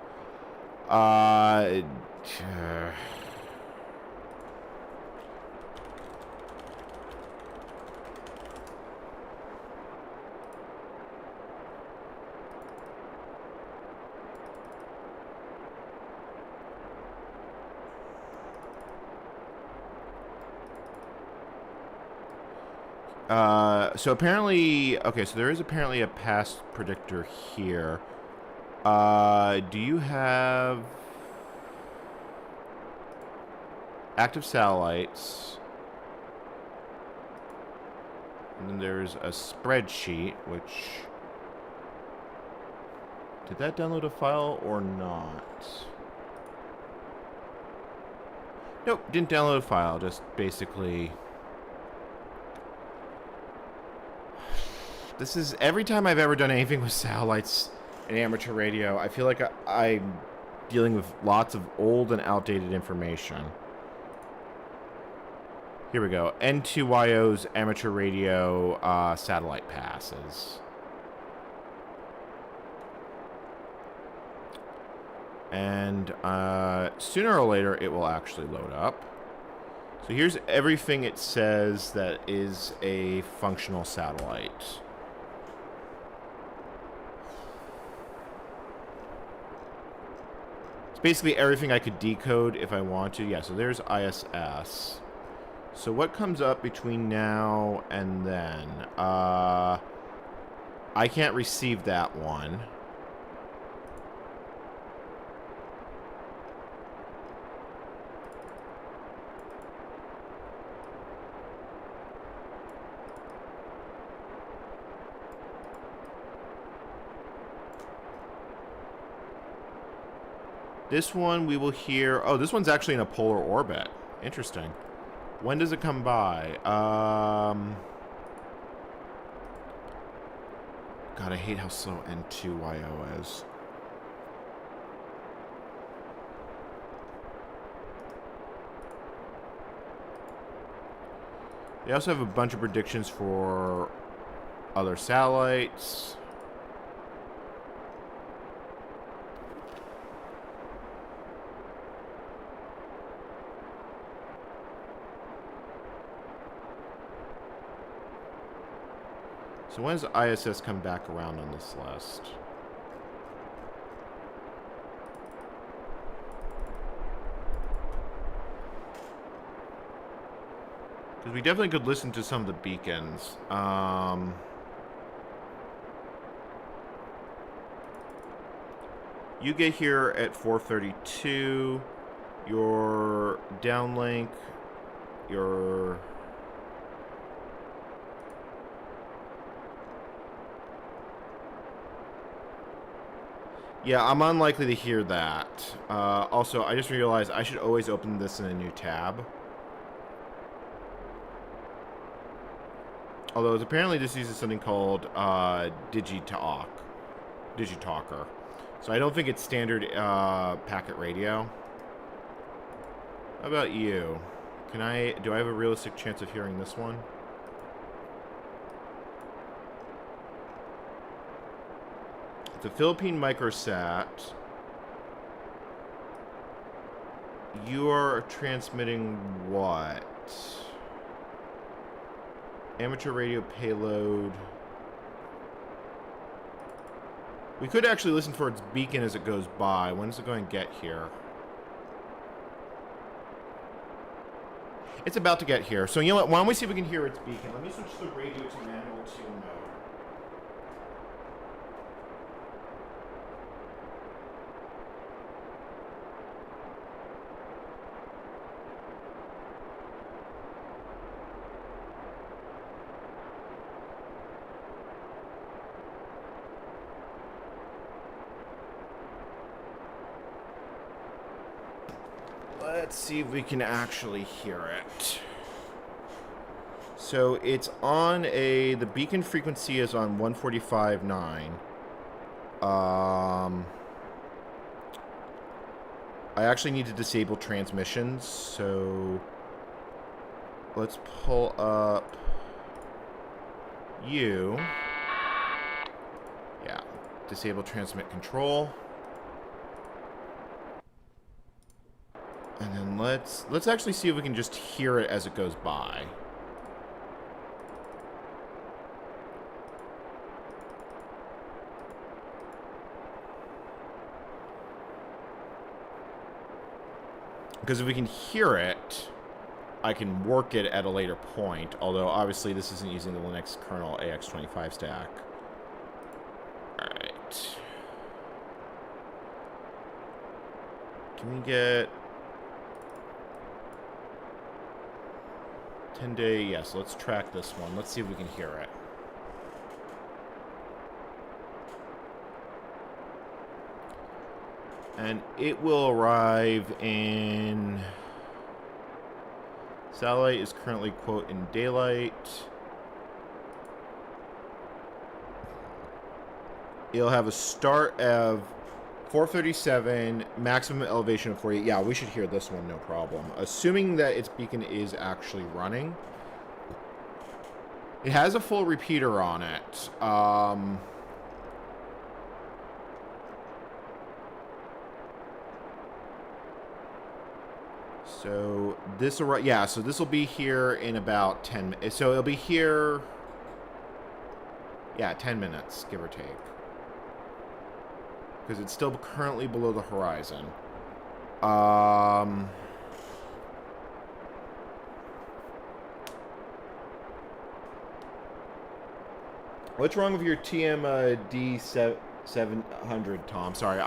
So apparently, okay, so there is apparently a past predictor here. Do you have active satellites? And then there's a spreadsheet, which... Did that download a file or not? Nope, didn't download a file, just basically... This is... Every time I've ever done anything with satellites and amateur radio, I feel like I'm dealing with lots of old and outdated information. Here we go. N2YO's amateur radio satellite passes. And sooner or later, it will actually load up. So here's everything it says that is a functional satellite. It's basically everything I could decode if I want to. Yeah, so there's ISS. So what comes up between now and then? I can't receive that one. This one we will hear... Oh, this one's actually in a polar orbit. Interesting. When does it come by? God, I hate how slow N2YO is. They also have a bunch of predictions for other satellites. So when does ISS come back around on this list? Because we definitely could listen to some of the beacons. You get here at 4:32. Your downlink, your... Yeah, I'm unlikely to hear that. Also, I just realized I should always open this in a new tab. Although, apparently this uses something called Digitalker. So I don't think it's standard packet radio. How about you? Do I have a realistic chance of hearing this one? The Philippine microsat. You are transmitting what? Amateur radio payload. We could actually listen for its beacon as it goes by. When is it going to get here? It's about to get here. So you know what? Why don't we see if we can hear its beacon? Let me switch the radio to manual tune mode. Let's see if we can actually hear it. So it's on the beacon frequency is on 145.9. I actually need to disable transmissions, so let's pull up you. Yeah, disable transmit control. And then let's actually see if we can just hear it as it goes by. Because if we can hear it, I can work it at a later point. Although, obviously, this isn't using the Linux kernel AX.25 stack. Alright. Can we get 10-day? Yes, let's track this one. Let's see if we can hear it. And it will arrive in... Satellite is currently, quote, in daylight. It'll have a start of 437, maximum elevation of 48. Yeah, we should hear this one, no problem. Assuming that its beacon is actually running. It has a full repeater on it. So this will, yeah, so this will be here in about 10 minutes. So it'll be here, yeah, 10 minutes, give or take. Because it's still currently below the horizon. What's wrong with your TMD 700, Tom? Sorry,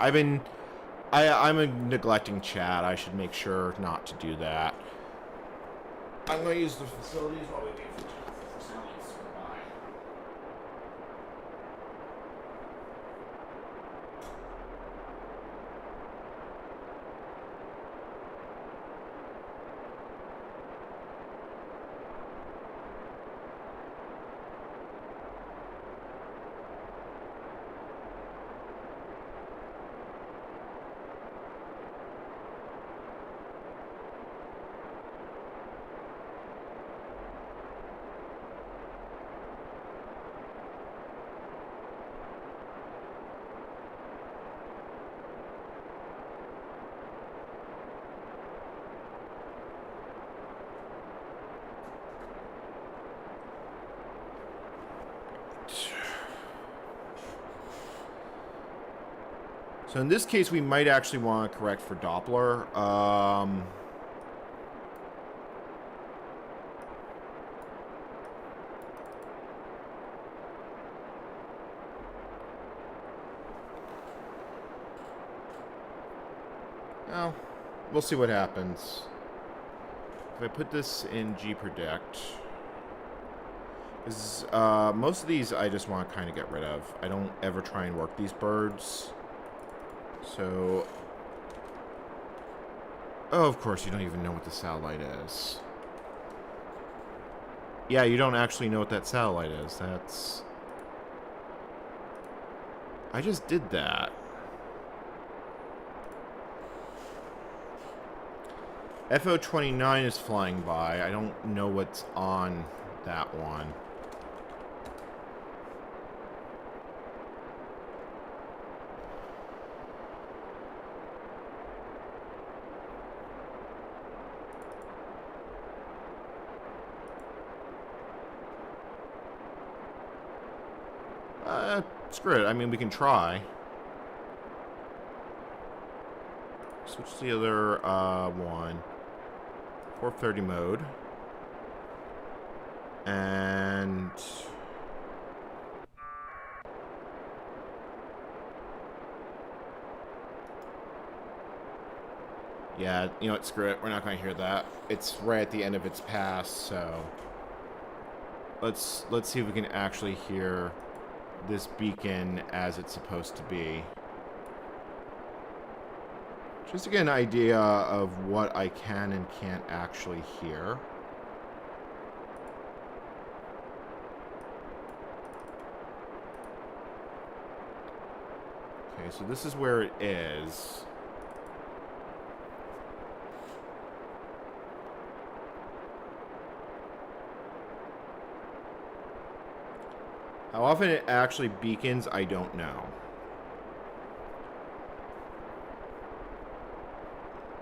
I'm neglecting chat. I should make sure not to do that. I'm going to use the facilities while we wait for sounds to go by. So in this case, we might actually want to correct for Doppler. Well, we'll see what happens. If I put this in G-Predict, most of these I just want to kind of get rid of. I don't ever try and work these birds. So, oh, of course, you don't even know what the satellite is. Yeah, you don't actually know what that satellite is. That's... I just did that. FO-29 is flying by. I don't know what's on that one. Screw it. I mean, we can try. Switch to the other one. 430 mode. And... yeah, you know what? Screw it. We're not going to hear that. It's right at the end of its pass, so... Let's see if we can actually hear this beacon as it's supposed to be. Just to get an idea of what I can and can't actually hear. Okay, so this is where it is. How often it actually beacons, I don't know.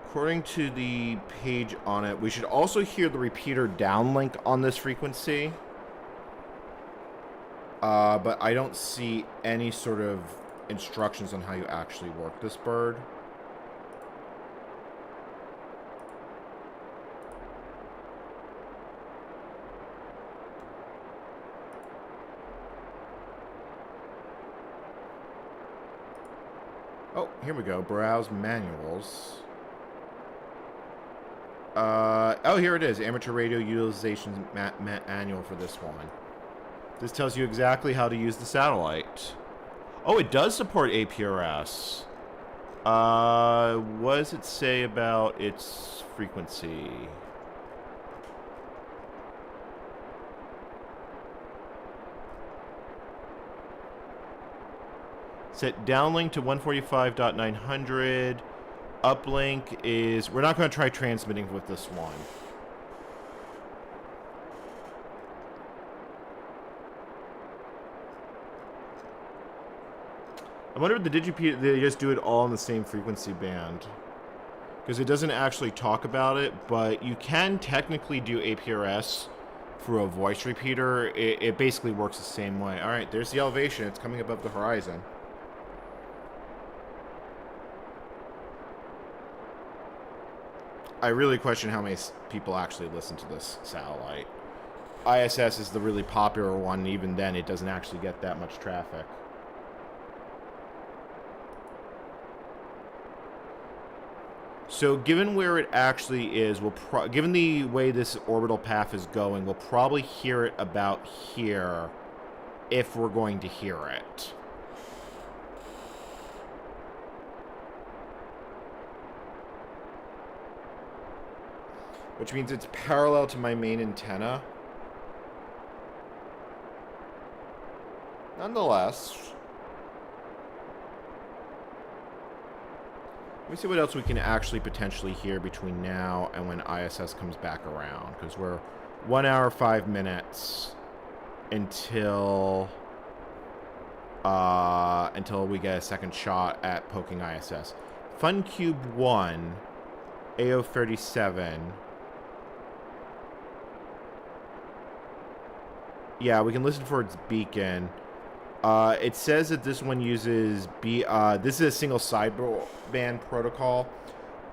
According to the page on it, we should also hear the repeater downlink on this frequency. But I don't see any sort of instructions on how you actually work this bird. Oh, here we go. Browse manuals. Oh, here it is. Amateur radio utilization manual for this one. This tells you exactly how to use the satellite. Oh, it does support APRS. What does it say about its frequency? Set downlink to 145.900. Uplink is... We're not going to try transmitting with this one. I wonder if the DigiP, they just do it all on the same frequency band. Because it doesn't actually talk about it, but you can technically do APRS through a voice repeater. It basically works the same way. Alright, there's the elevation. It's coming above the horizon. I really question how many people actually listen to this satellite. ISS is the really popular one, and even then it doesn't actually get that much traffic. So given where it actually is, given the way this orbital path is going, we'll probably hear it about here if we're going to hear it. Which means it's parallel to my main antenna. Nonetheless, let me see what else we can actually potentially hear between now and when ISS comes back around. Because we're 1 hour, 5 minutes until we get a second shot at poking ISS. FunCube 1, AO37. Yeah, we can listen for its beacon. It says that this one uses this is a single sideband protocol.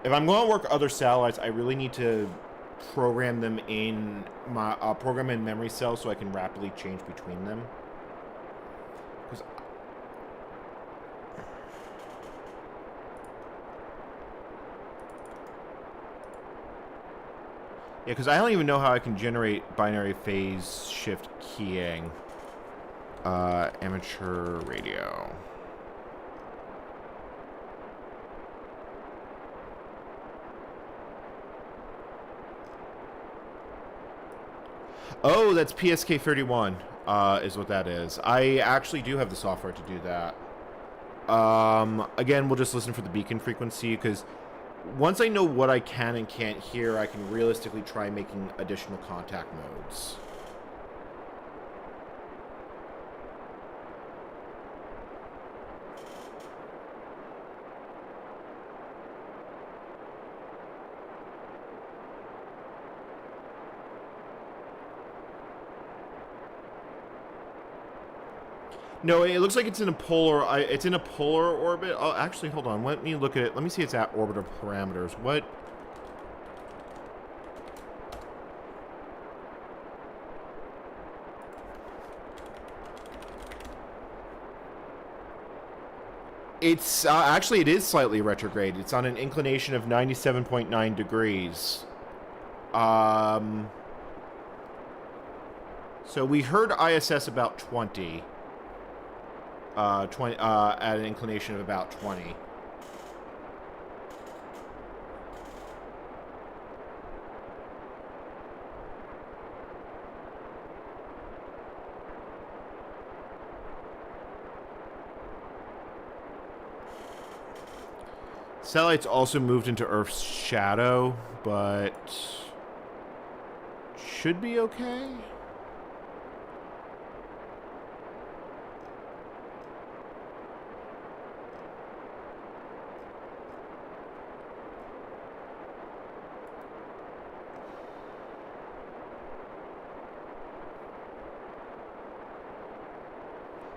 If I'm going to work other satellites, I really need to program them in my memory cells so I can rapidly change between them. Yeah, because I don't even know how I can generate binary phase shift keying. Amateur radio. Oh, that's PSK31, is what that is. I actually do have the software to do that. Again, we'll just listen for the beacon frequency, because once I know what I can and can't hear, I can realistically try making additional contact modes. No, it looks like it's in a polar. It's in a polar orbit. Oh, actually, hold on. Let me look at it. Let me see its orbital parameters. What? It's actually it is slightly retrograde. It's on an inclination of 97.9 degrees. So we heard ISS about 20. 20 at an inclination of about 20. Satellite's also moved into Earth's shadow, but should be okay.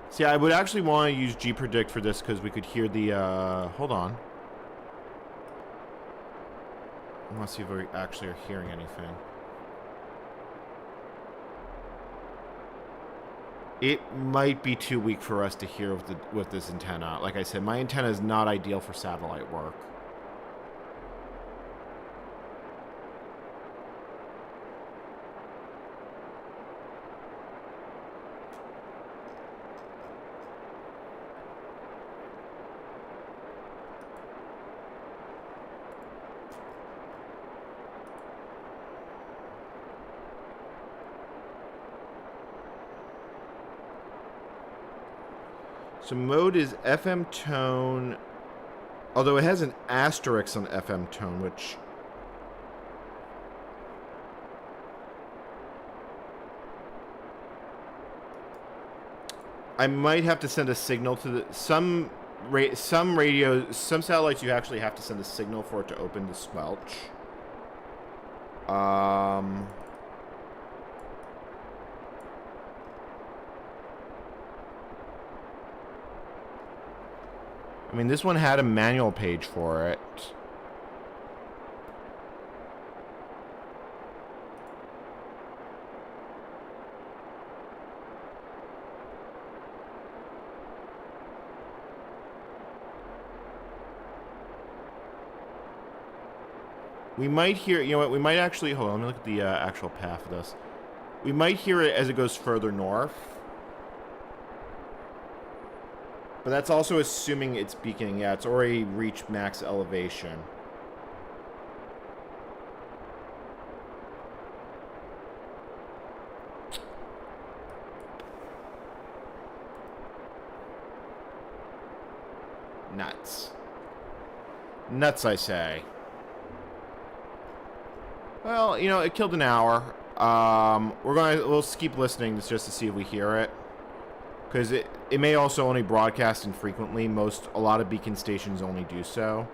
See, I would actually want to use G-Predict for this because we could hear the, hold on. I want to see if we actually are hearing anything. It might be too weak for us to hear with this antenna. Like I said, my antenna is not ideal for satellite work. So mode is FM tone, although it has an asterisk on FM tone, which I might have to send a signal to some satellites you actually have to send a signal for it to open the squelch. I mean, this one had a manual page for it. We might hear, you know what, we might actually, hold on, let me look at the actual path of this. We might hear it as it goes further north. But that's also assuming it's beaconing. Yeah, it's already reached max elevation. Nuts. Nuts, I say. Well, you know, it killed an hour. We'll keep listening just to see if we hear it. Because it may also only broadcast infrequently. A lot of beacon stations only do so.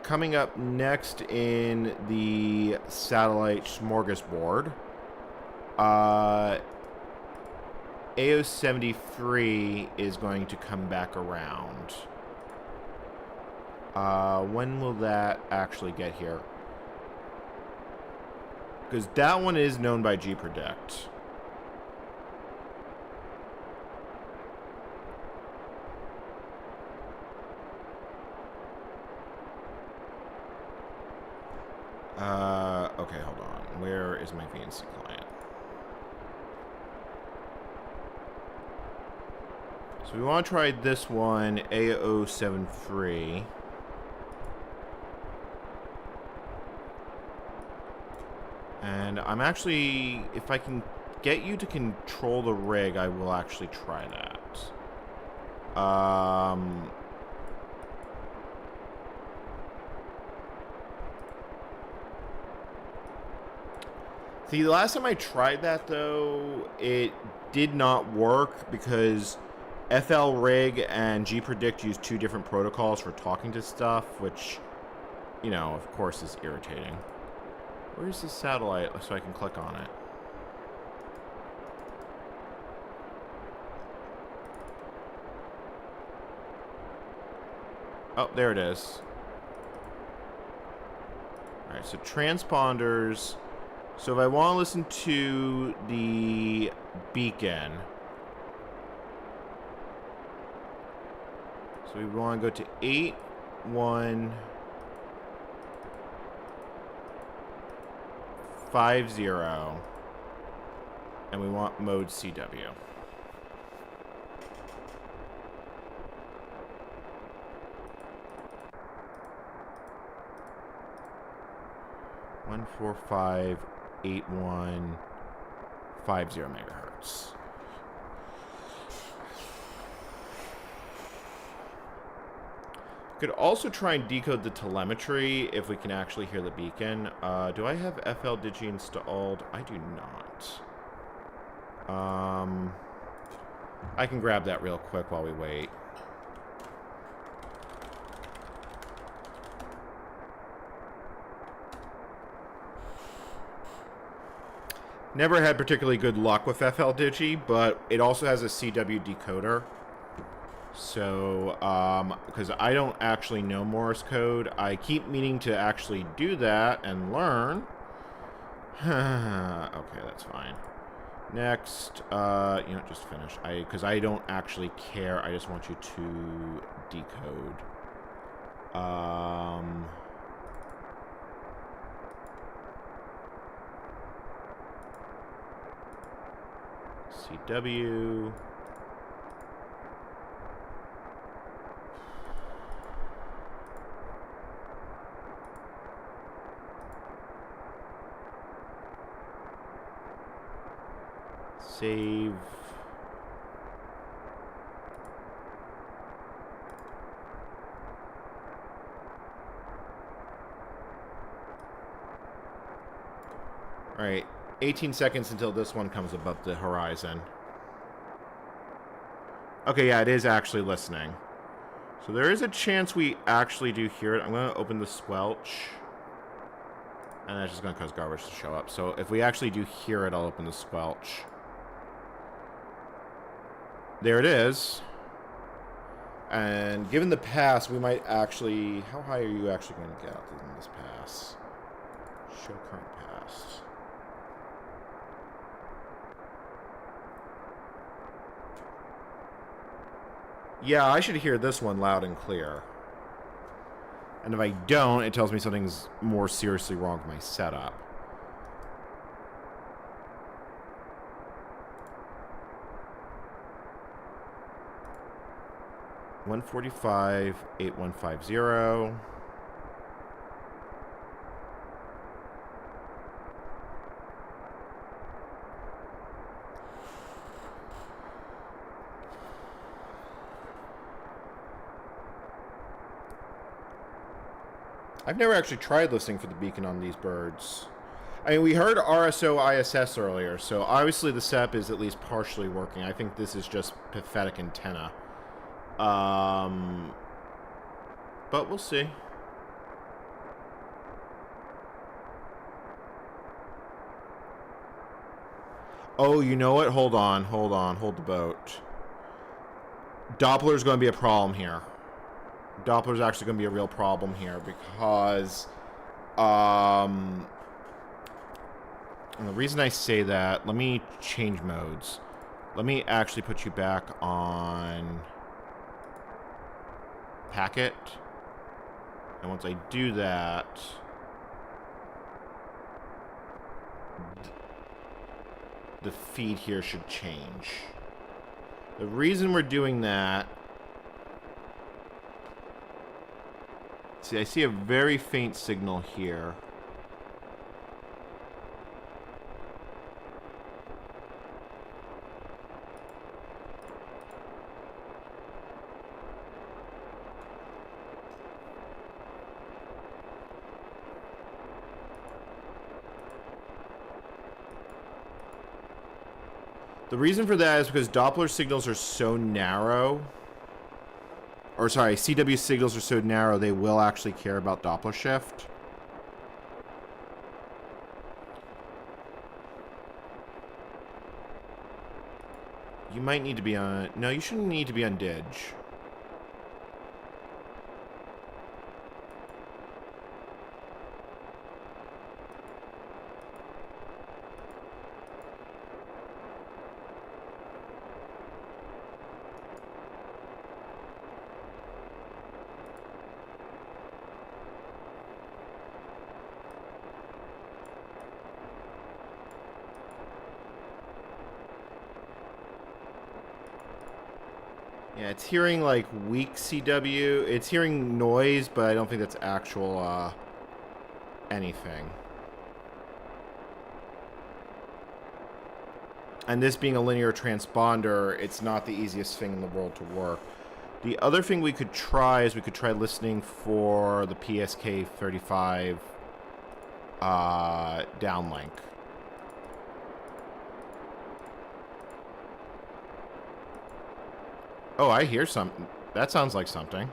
Coming up next in the satellite smorgasbord, AX.25 is going to come back around. When will that actually get here? Because that one is known by G-Predict. Okay, hold on. Where is my VNC client? So we want to try this one, AX.25. And I'm actually, if I can get you to control the rig, I will actually try that. See, the last time I tried that, though, it did not work because FL Rig and G-Predict use two different protocols for talking to stuff, which, you know, of course is irritating. Where's the satellite so I can click on it? Oh, there it is. Alright, so transponders. So if I want to listen to the beacon, so we want to go to 8150, and we want mode CW. One 458150 megahertz. Could also try and decode the telemetry if we can actually hear the beacon. Do I have FL Digi installed? I do not. I can grab that real quick while we wait. Never had particularly good luck with FL Digi, but it also has a CW decoder. So, because I don't actually know Morse code, I keep meaning to actually do that and learn. Okay, that's fine. Next, just finish. Because I don't actually care. I just want you to decode. CW. Save. All right, 18 seconds until this one comes above the horizon. Okay, yeah, it is actually listening. So there is a chance we actually do hear it. I'm going to open the squelch. And that's just going to cause garbage to show up. So if we actually do hear it, I'll open the squelch. There it is. And given the pass, we might actually... How high are you actually going to get in this pass? Show current pass. Yeah, I should hear this one loud and clear. And if I don't, it tells me something's more seriously wrong with my setup. (145) 8150. I've never actually tried listening for the beacon on these birds. I mean, we heard RSO ISS earlier, so obviously the setup is at least partially working. I think this is just pathetic antenna. But we'll see. Oh, you know what? Hold on. Hold the boat. Doppler's going to be a problem here. Doppler's actually going to be a real problem here because, and the reason I say that, let me change modes. Let me actually put you back on packet. And once I do that, the feed here should change. The reason we're doing that, see, I see a very faint signal here. The reason for that is because Doppler signals are so narrow. Or sorry, CW signals are so narrow, they will actually care about Doppler shift. You might need to be on... No, you shouldn't need to be on Dig. Yeah, it's hearing like weak CW. It's hearing noise, but I don't think that's actual anything. And this being a linear transponder, it's not the easiest thing in the world to work. The other thing we could try is we could try listening for the PSK35 downlink. Oh, I hear something. That sounds like something.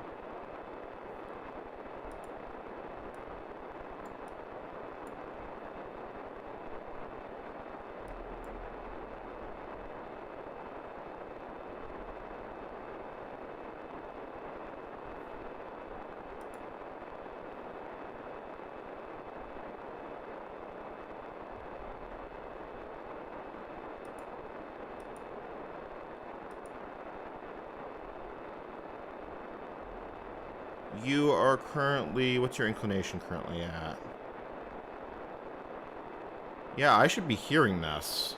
You are currently... What's your inclination currently at? Yeah, I should be hearing this.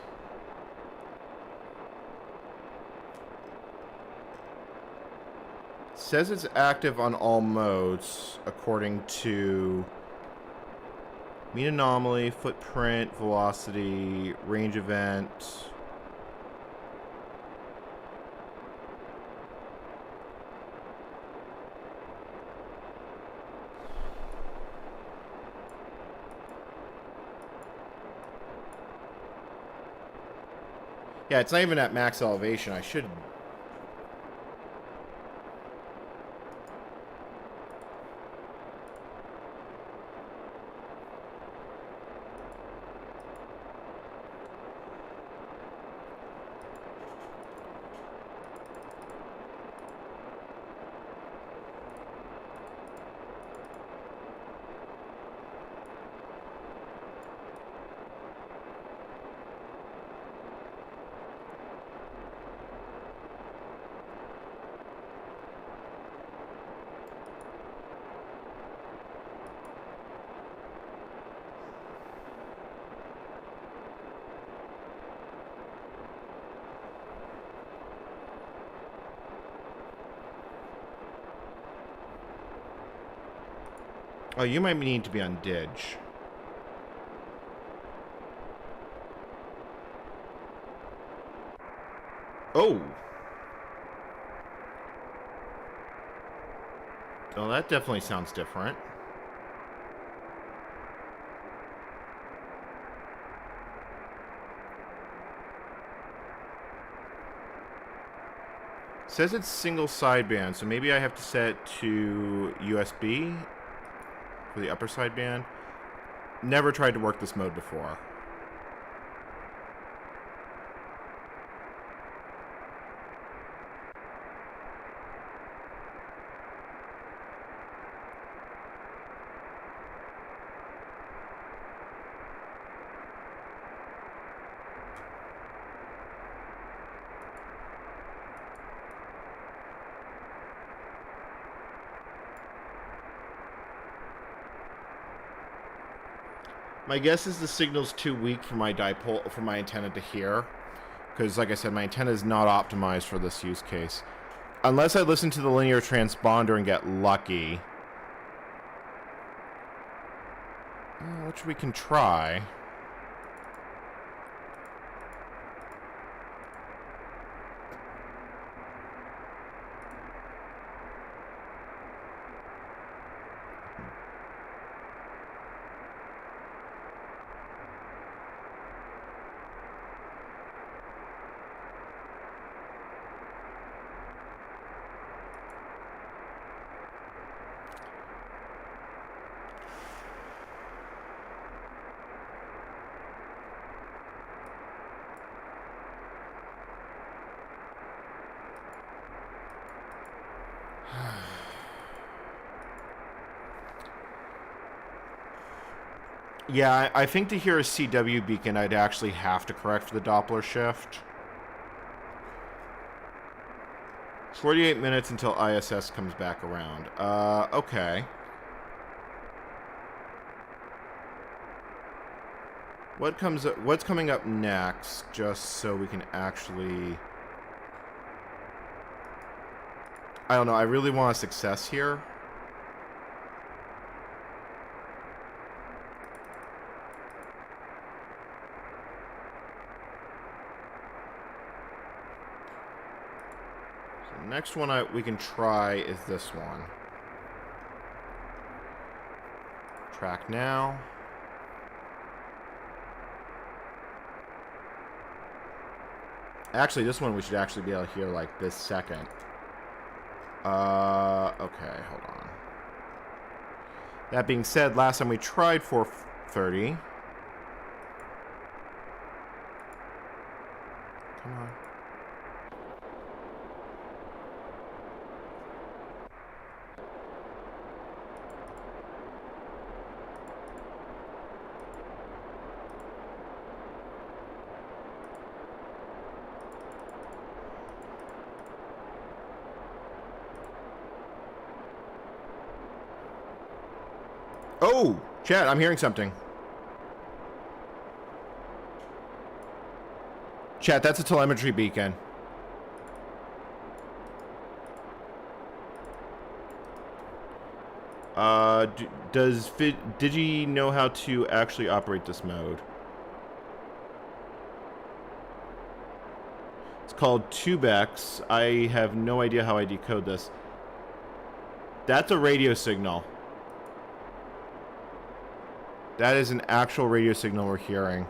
It says it's active on all modes, according to... mean anomaly, footprint, velocity, range event... Yeah, it's not even at max elevation. I should... Oh, you might need to be on Dig. Oh! Oh, that definitely sounds different. It says it's single sideband, so maybe I have to set it to USB for the upper sideband. Never tried to work this mode before. My guess is the signal's too weak for my dipole, for my antenna to hear. Because, like I said, my antenna is not optimized for this use case. Unless I listen to the linear transponder and get lucky. Which we can try. Yeah, I think to hear a CW beacon, I'd actually have to correct for the Doppler shift. 48 minutes until ISS comes back around. Okay. What's coming up next, just so we can actually... I don't know, I really want a success here. next one we can try is this one. Track now. Actually, this one we should actually be able to hear like this second. Okay, hold on. That being said, last time we tried 430. Come on. Oh, chat, I'm hearing something. Chat, that's a telemetry beacon. Does Digi know how to actually operate this mode? It's called Tubex. I have no idea how I decode this. That's a radio signal. That is an actual radio signal we're hearing.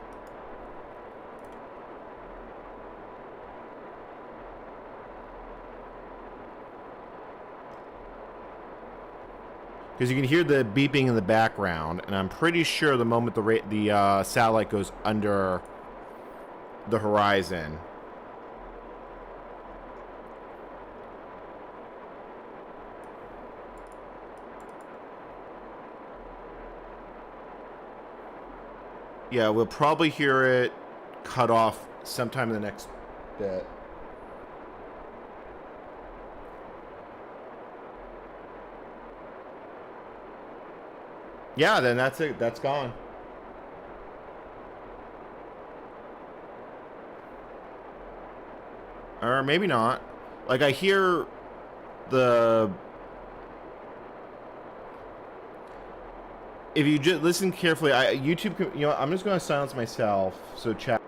Because you can hear the beeping in the background, and I'm pretty sure the moment the satellite goes under the horizon. Yeah, we'll probably hear it cut off sometime in the next bit. Yeah, then that's it. That's gone. Or maybe not. Like, I hear the... If you just listen carefully, YouTube... You know, I'm just going to silence myself, so chat...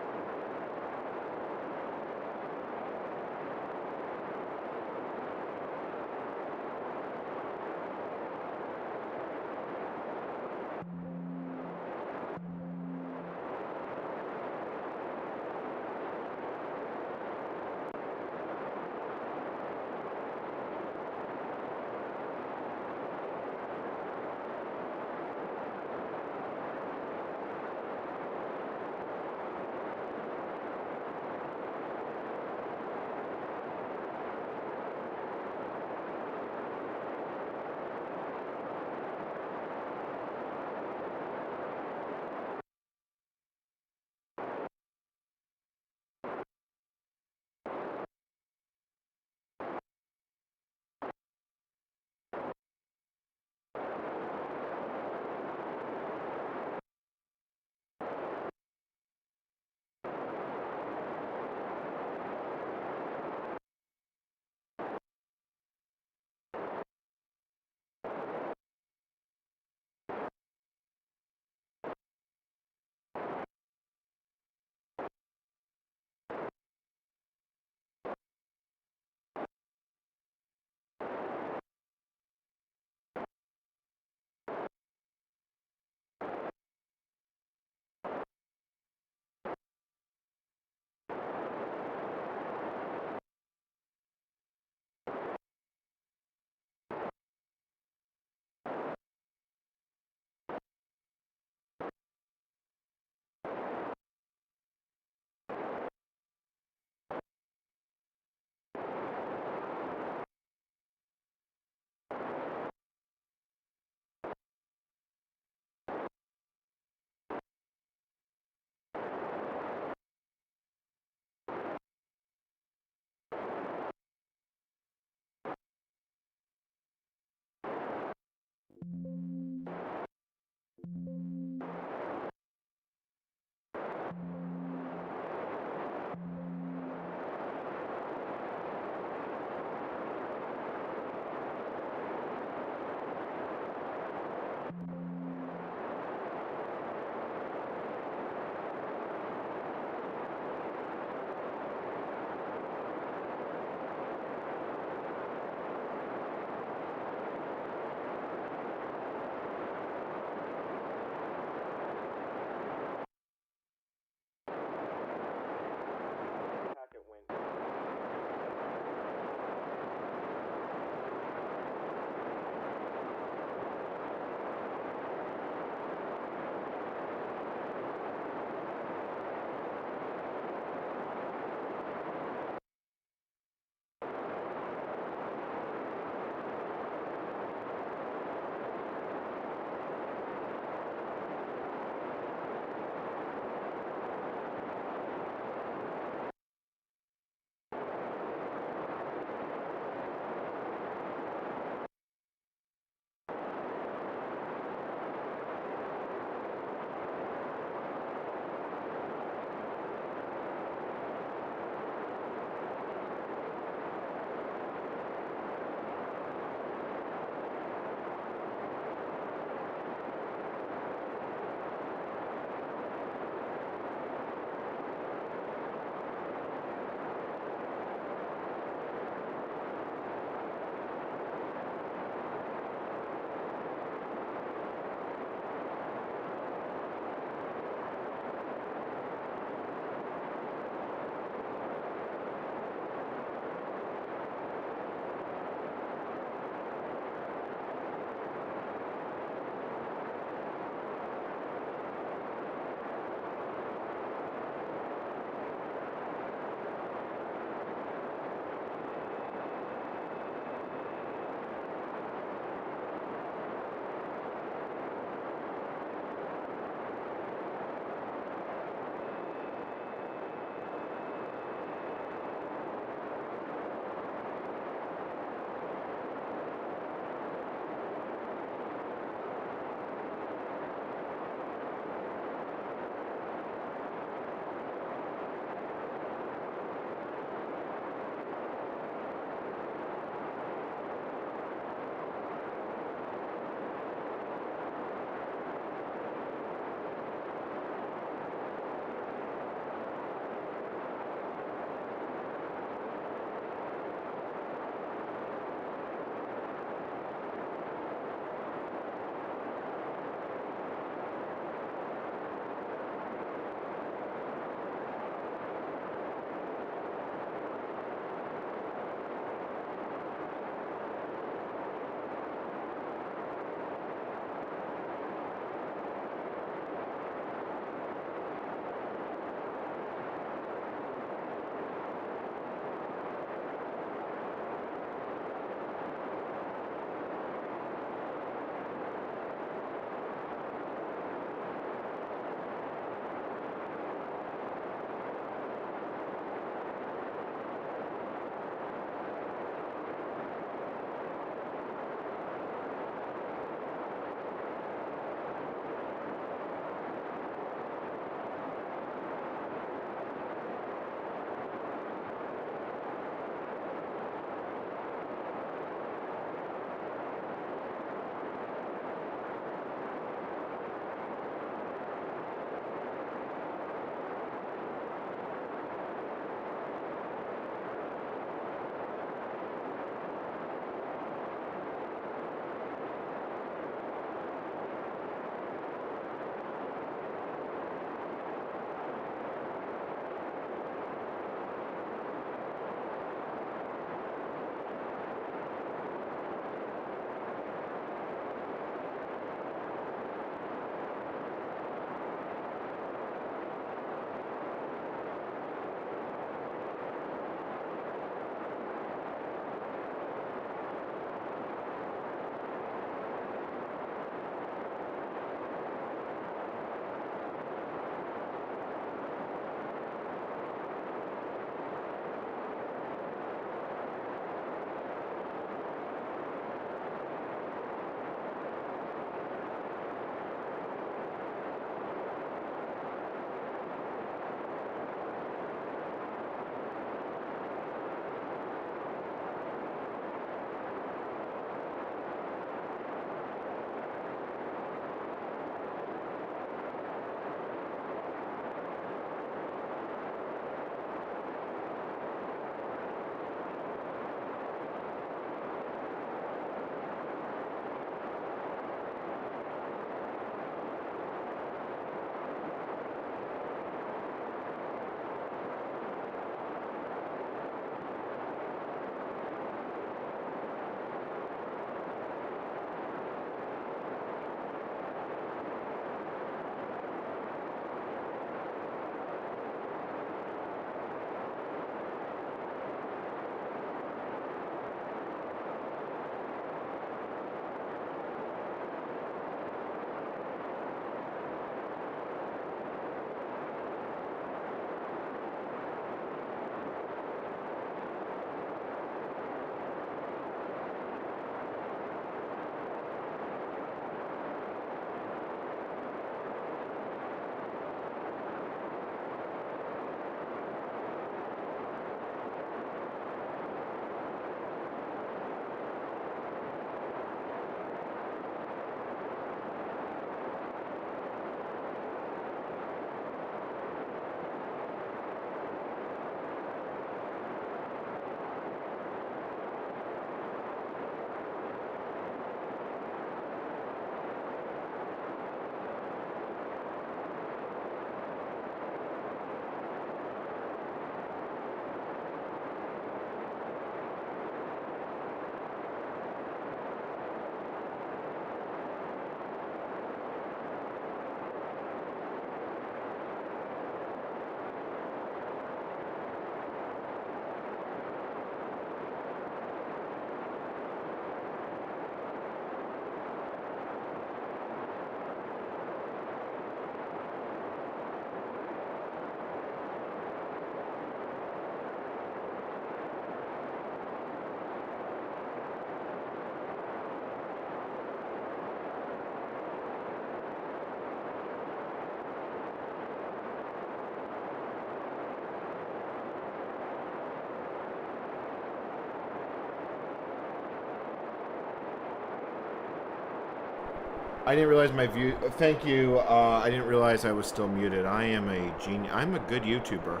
I didn't realize my view. Thank you. I didn't realize I was still muted. I am a genius. I'm a good YouTuber.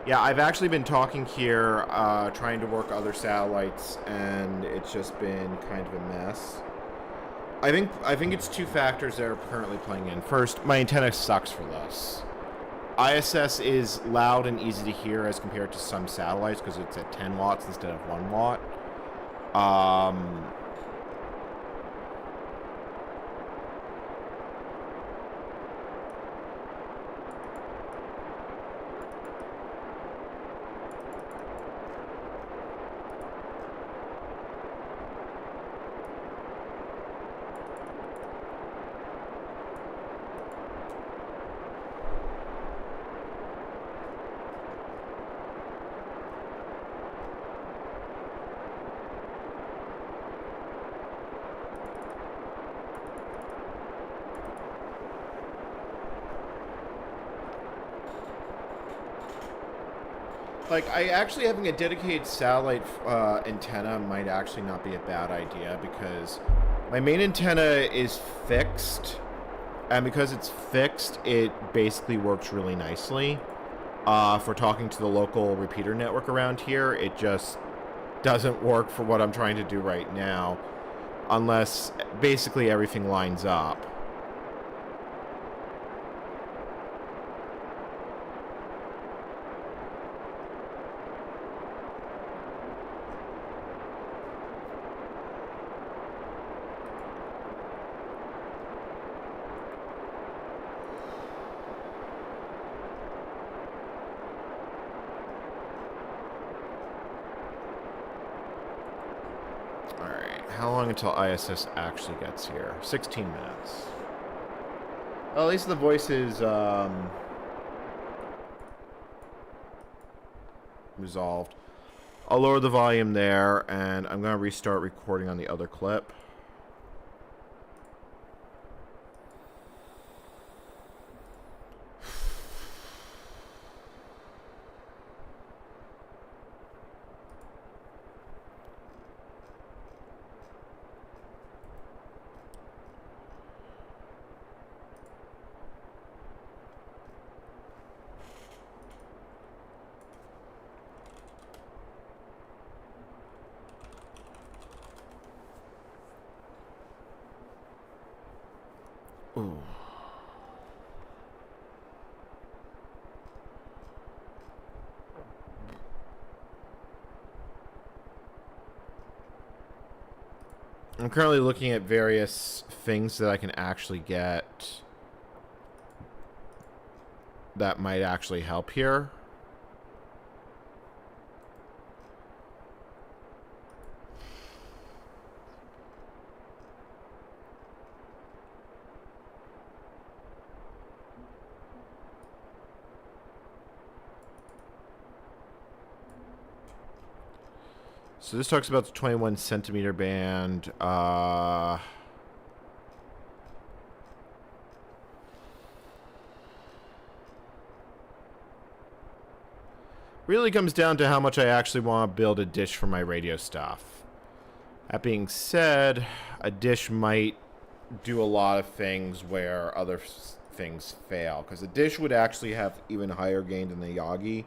Yeah, I've actually been talking here, trying to work other satellites, and it's just been kind of a mess. I think it's two factors that are currently playing in. First, my antenna sucks for this. ISS is loud and easy to hear as compared to some satellites because it's at 10 watts instead of 1 watt. Like, I actually having a dedicated satellite antenna might actually not be a bad idea because my main antenna is fixed, and because it's fixed, it basically works really nicely. For talking to the local repeater network around here, it just doesn't work for what I'm trying to do right now, unless basically everything lines up. How long until ISS actually gets here? 16 minutes. Well, at least the voice is resolved. I'll lower the volume there, and I'm going to restart recording on the other clip. Ooh. I'm currently looking at various things that I can actually get that might actually help here. So this talks about the 21 centimeter band. Really comes down to how much I actually want to build a dish for my radio stuff. That being said, a dish might do a lot of things where other things fail. Because a dish would actually have even higher gain than the Yagi.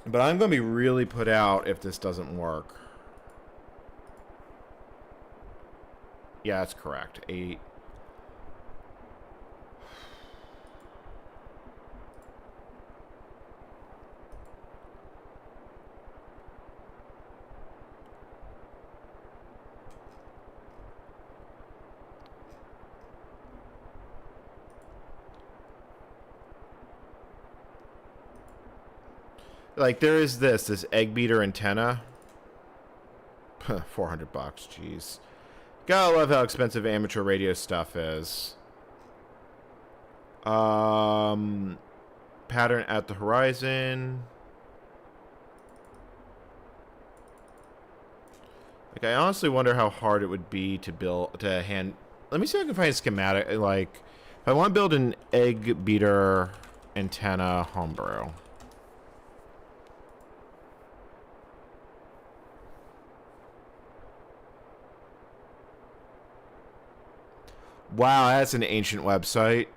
But I'm going to be really put out if this doesn't work. Yeah, that's correct. 8. Like, there is this egg beater antenna. $400, jeez. Gotta love how expensive amateur radio stuff is. Pattern at the horizon. Like, I honestly wonder how hard it would be to build, to hand... Let me see if I can find a schematic, like, If I want to build an egg beater antenna homebrew. Wow, that's an ancient website.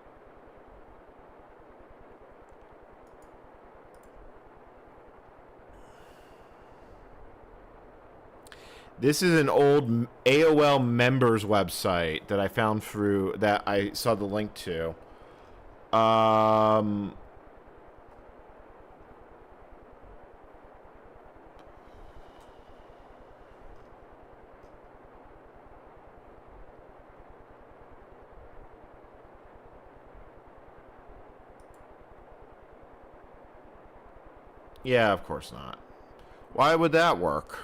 This is an old AOL members website that I found through that I saw the link to. Yeah, of course not. Why would that work?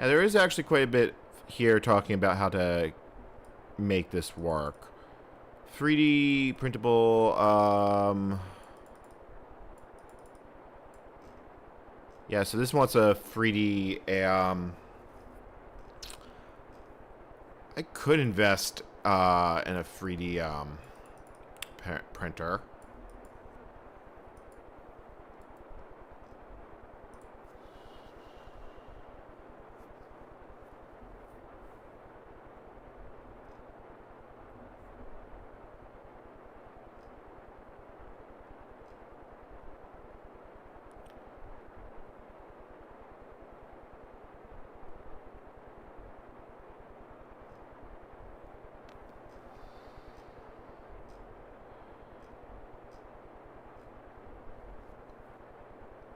Yeah, there is actually quite a bit here talking about how to make this work. 3D printable, yeah, so this wants a 3D, I could invest, in a 3D, printer.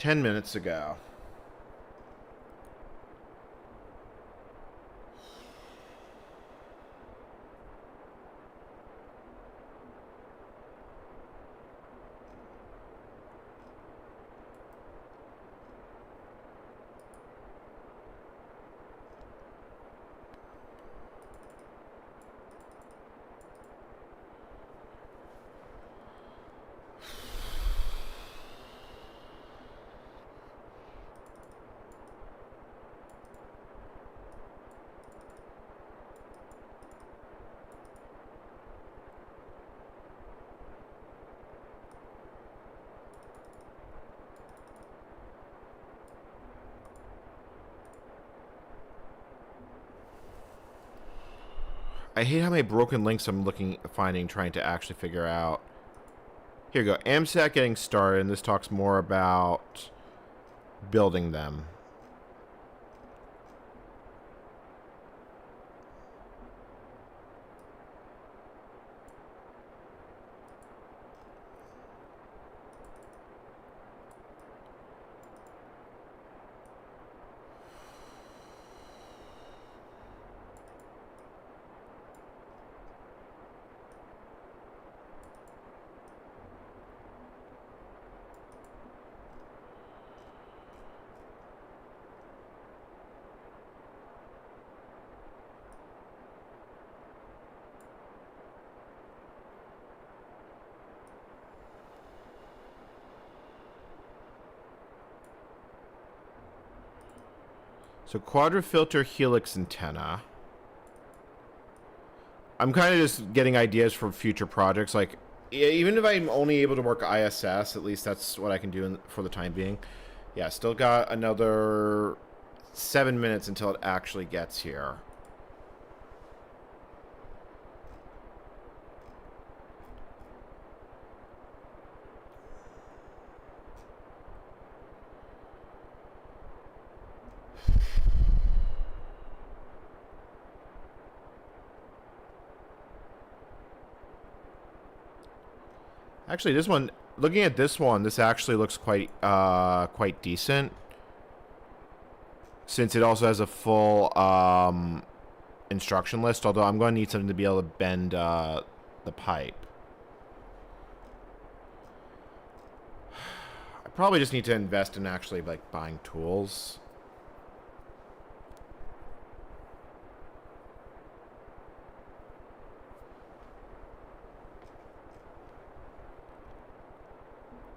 $10 minutes ago. I hate how many broken links I'm finding, trying to actually figure out. Here we go. AMSAT getting started, and this talks more about building them. So quadrifilter helix antenna. I'm kind of just getting ideas for future projects. Like, even if I'm only able to work ISS, at least that's what I can do for the time being. Yeah, still got another 7 minutes until it actually gets here. Actually, this one, looking at this one, this actually looks quite decent. since it also has a full instruction list, although I'm going to need something to be able to bend the pipe. I probably just need to invest in actually like buying tools.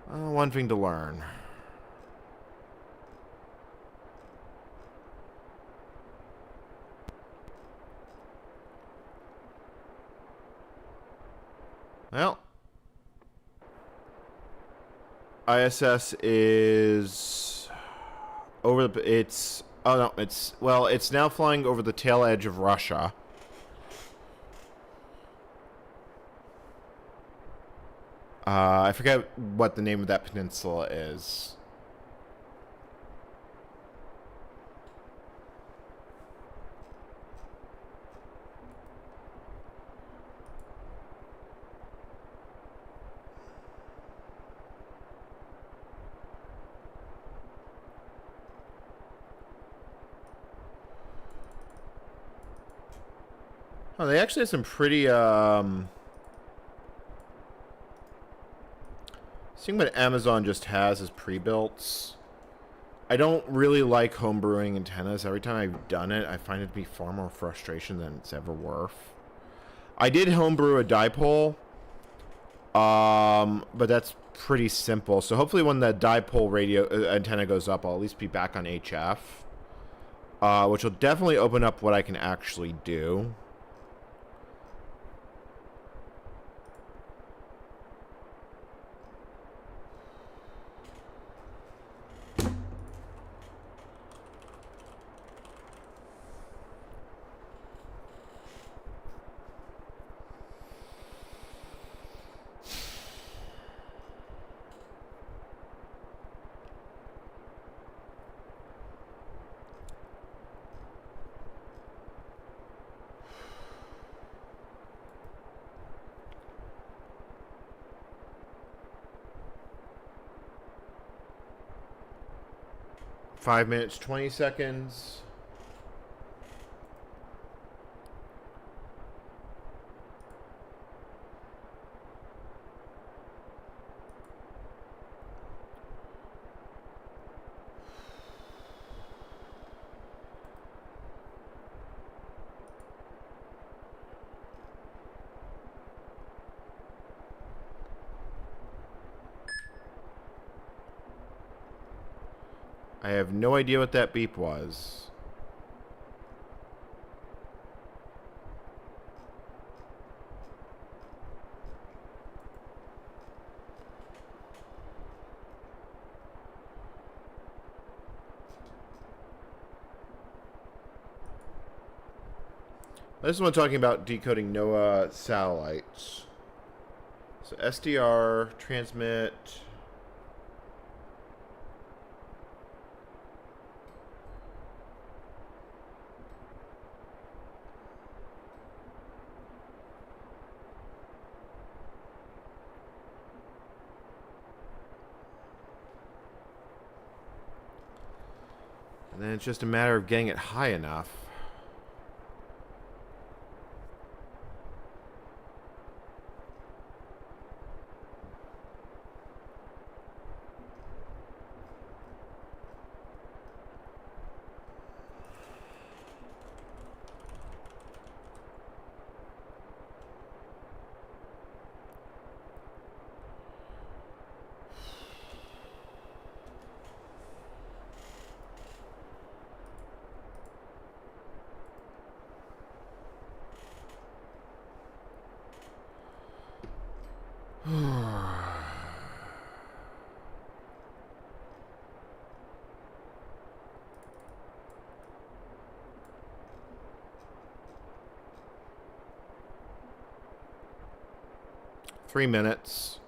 One thing to learn. Well, ISS is over the. It's oh no, it's now flying over the tail edge of Russia. I forget what the name of that peninsula is. Oh, they actually have some pretty seeing what Amazon just has as pre-builts. I don't really like homebrewing antennas. Every time I've done it, I find it to be far more frustration than it's ever worth. I did homebrew a dipole, but that's pretty simple. So hopefully when the dipole radio antenna goes up, I'll at least be back on HF, which will definitely open up what I can actually do. Five minutes, 20 seconds. I have no idea what that beep was. This is one talking about decoding NOAA satellites. So SDR, transmit. And then it's just a matter of getting it high enough. Three minutes.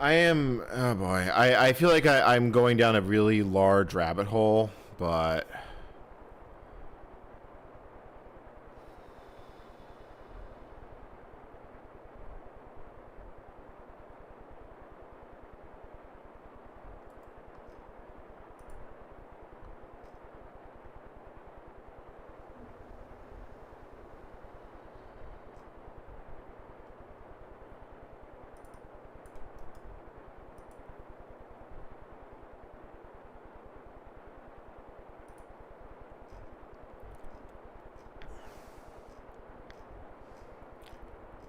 I am. Oh boy, I feel like I'm going down a really large rabbit hole, but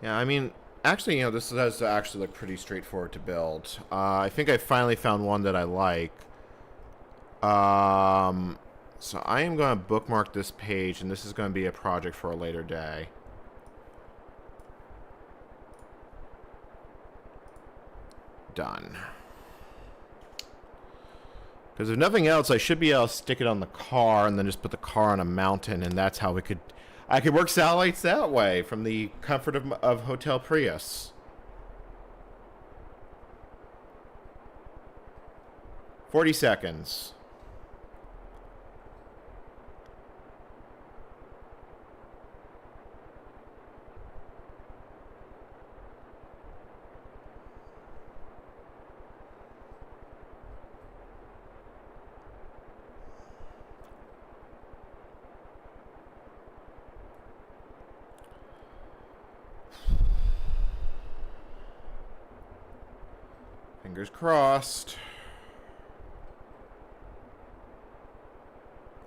yeah, I mean, actually, this does actually look pretty straightforward to build. I think I finally found one that I like. So I am going to bookmark this page, and this is going to be a project for a later day. Done. Because if nothing else, I should be able to stick it on the car and then just put the car on a mountain, and that's how I could work satellites that way from the comfort of Hotel Prius. $40. Fingers crossed.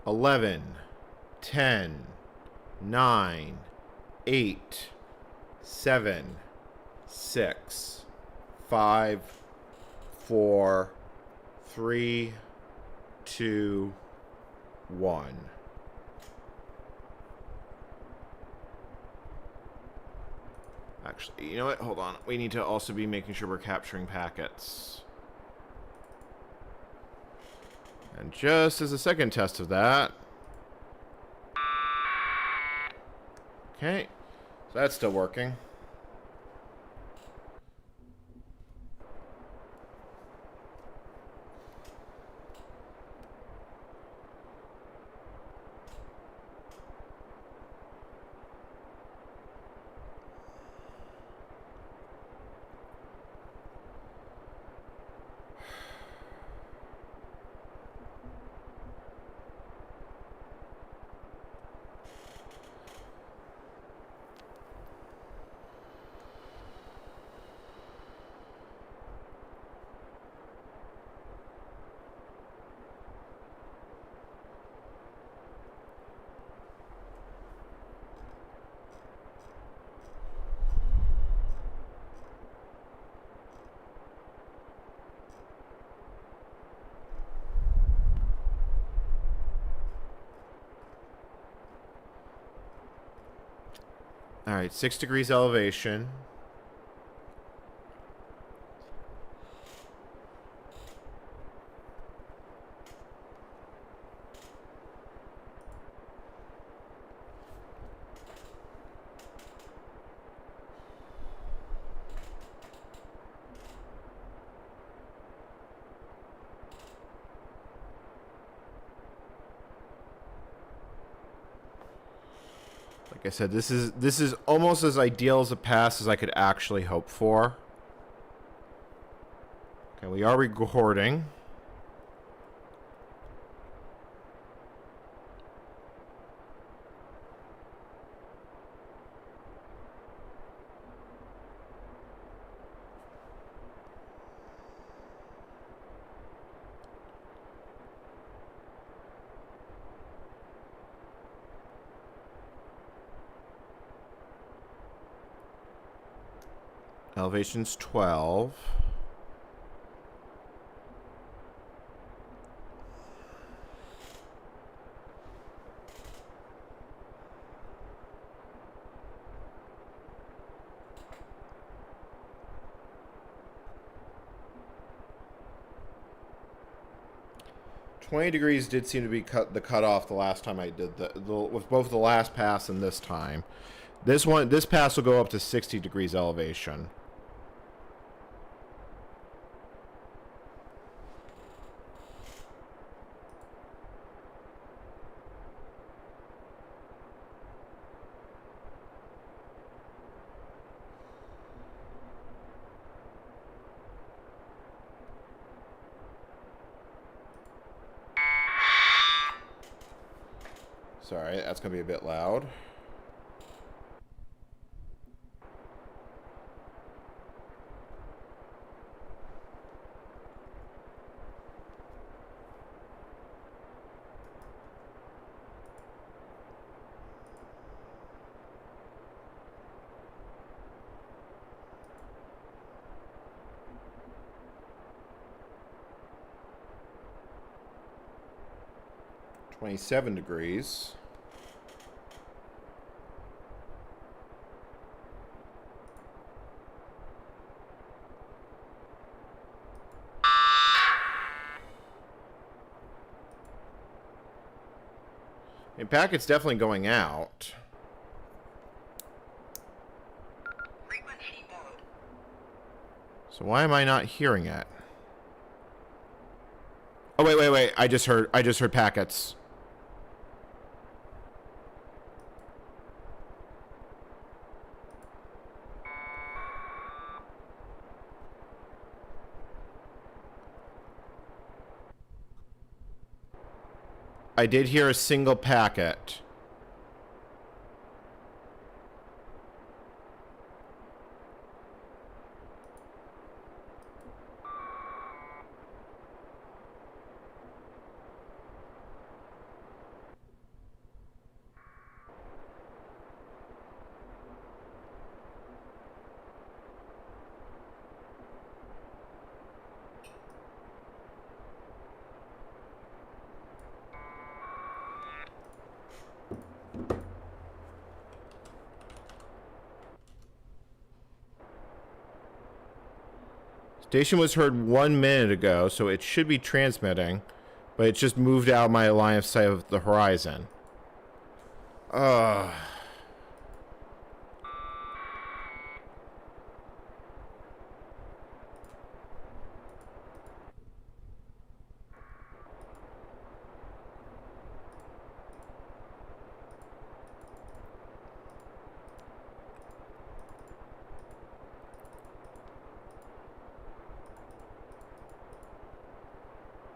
11, 10, 9, 8, 7, 6, 5, 4, 3, 2, 1. Actually, you know what? Hold on. We need to also be making sure we're capturing packets. And just as a second test of that. Okay. So that's still working. All right, 6 degrees elevation. Like I said, this is almost as ideal as a pass as I could actually hope for. Okay, we are recording. Elevation's 12. $20 did seem to be the cutoff the last time I did with both the last pass and this time. This pass will go up to 60 degrees elevation. Sorry, that's going to be a bit loud. $27. And packet's definitely going out. Frequency mode. So why am I not hearing it? Oh wait. I just heard packets. I did hear a single packet. Station was heard 1 minute ago, so it should be transmitting, but it just moved out my line of sight of the horizon.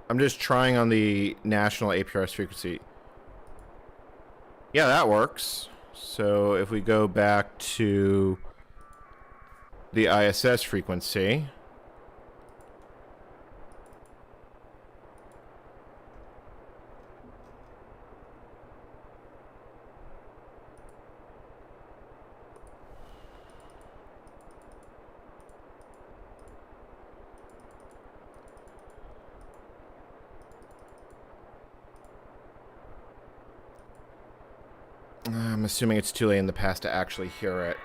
I'm just trying on the national APRS frequency. Yeah, that works. So if we go back to the ISS frequency. I'm assuming it's too late in the past to actually hear it.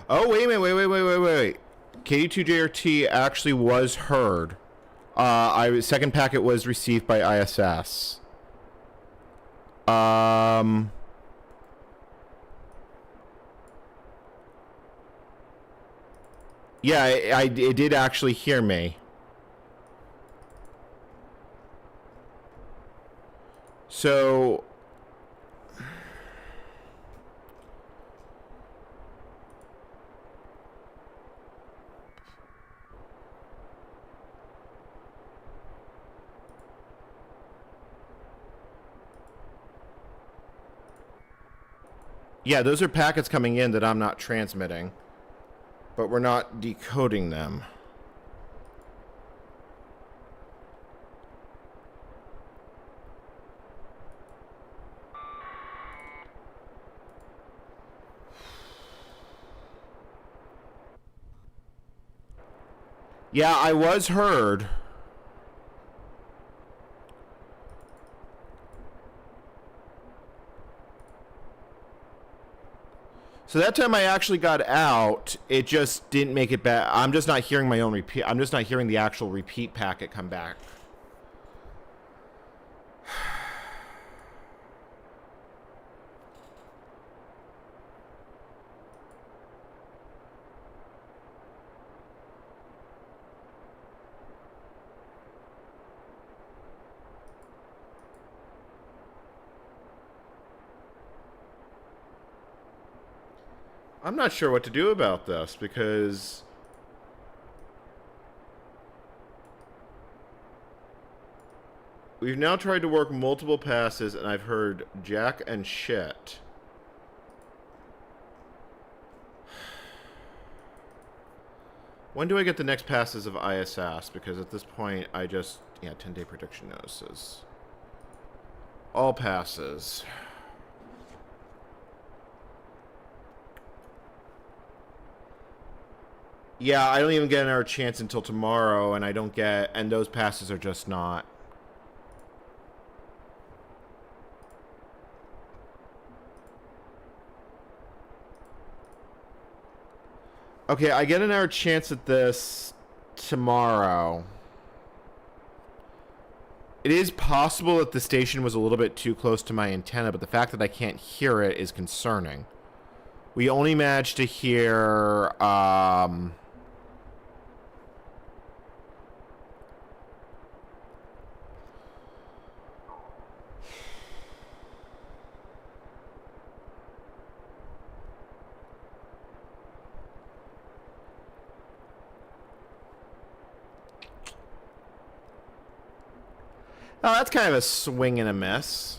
Oh, wait a minute, wait. KD2JRT actually was heard. Second packet was received by ISS. Yeah, it did actually hear me. So... Yeah, those are packets coming in that I'm not transmitting. But we're not decoding them. Yeah, I was heard. So that time I actually got out, it just didn't make it back. I'm just not hearing my own repeat. I'm just not hearing the actual repeat packet come back. I'm not sure what to do about this because we've now tried to work multiple passes and I've heard jack and shit. When do I get the next passes of ISS? Because at this point, I just... Yeah, 10-day prediction notices. All passes. Yeah, I don't even get another chance until tomorrow, and I don't get... And those passes are just not... Okay, I get another chance at this tomorrow. It is possible that the station was a little bit too close to my antenna, but the fact that I can't hear it is concerning. We only managed to hear, oh, that's kind of a swing and a miss.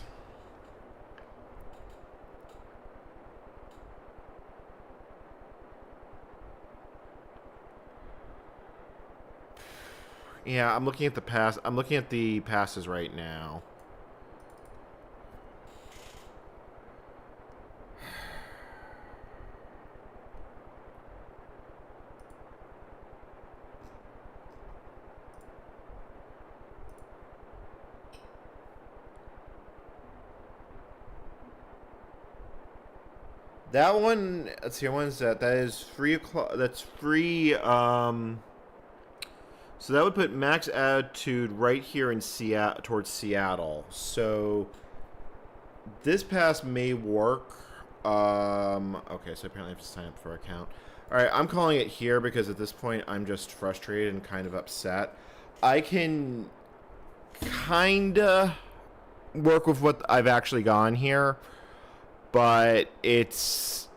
Yeah, I'm looking at the pass. I'm looking at the passes right now. That one, let's see, when is that? That is 3 o'clock. That's free. So that would put max altitude right here in Seattle, towards Seattle. So this pass may work. Okay, so apparently I have to sign up for an account. All right, I'm calling it here because at this point I'm just frustrated and kind of upset. I can kinda work with what I've actually gone here, but it's...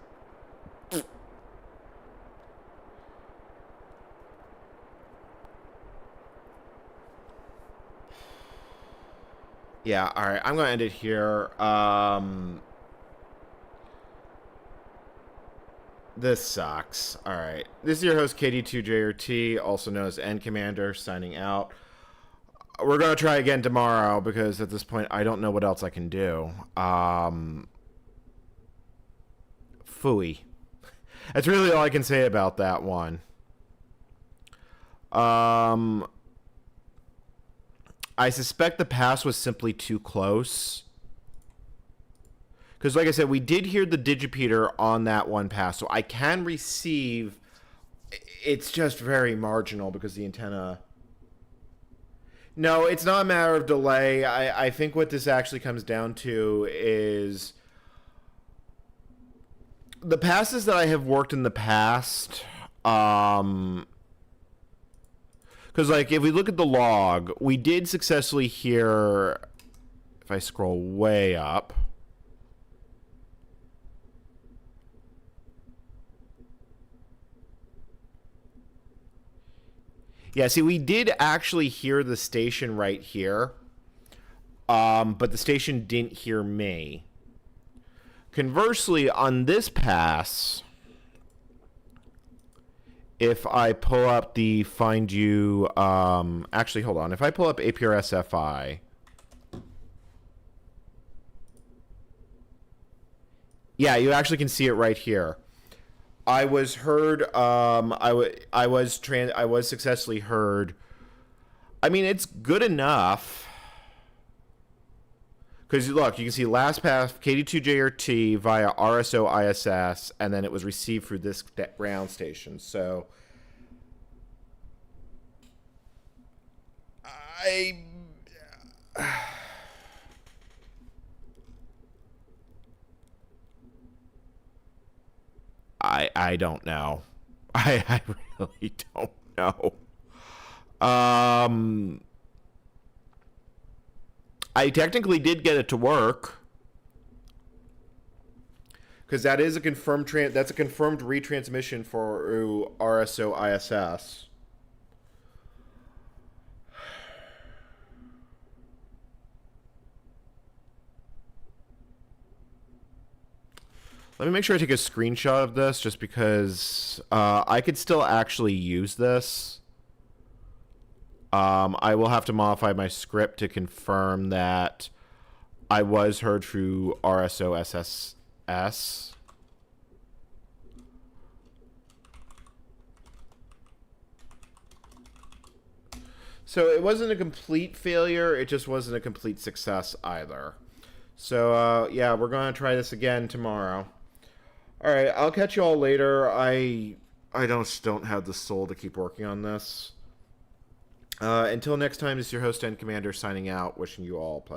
Yeah, alright, I'm going to end it here. This sucks. Alright, this is your host, KD2JRT, also known as N Commander, signing out. We're going to try again tomorrow because at this point I don't know what else I can do. Phooey. That's really all I can say about that one. I suspect the pass was simply too close. Because like I said, we did hear the digipeater on that one pass, so I can receive... It's just very marginal because the antenna... No, it's not a matter of delay. I think what this actually comes down to is... The passes that I have worked in the past... Because, like, if we look at the log, we did successfully hear, if I scroll way up, yeah, see, we did actually hear the station right here, but the station didn't hear me. Conversely, on this pass... If I pull up the find you, actually, hold on. If I pull up APRS-FI, yeah, you actually can see it right here. I was heard. I was successfully heard. I mean, it's good enough. Because look, you can see last pass KD2JRT via RSO ISS, and then it was received through this ground station. So I don't know. I really don't know. I technically did get it to work. because that is a confirmed that's a confirmed retransmission for RSO ISS. Let me make sure I take a screenshot of this, just because I could still actually use this. I will have to modify my script to confirm that I was heard through RSO SSS. So it wasn't a complete failure, it just wasn't a complete success either. So yeah, we're going to try this again tomorrow. All right, I'll catch you all later. I don't have the soul to keep working on this. Until next time, this is your host and commander signing out, wishing you all pleasant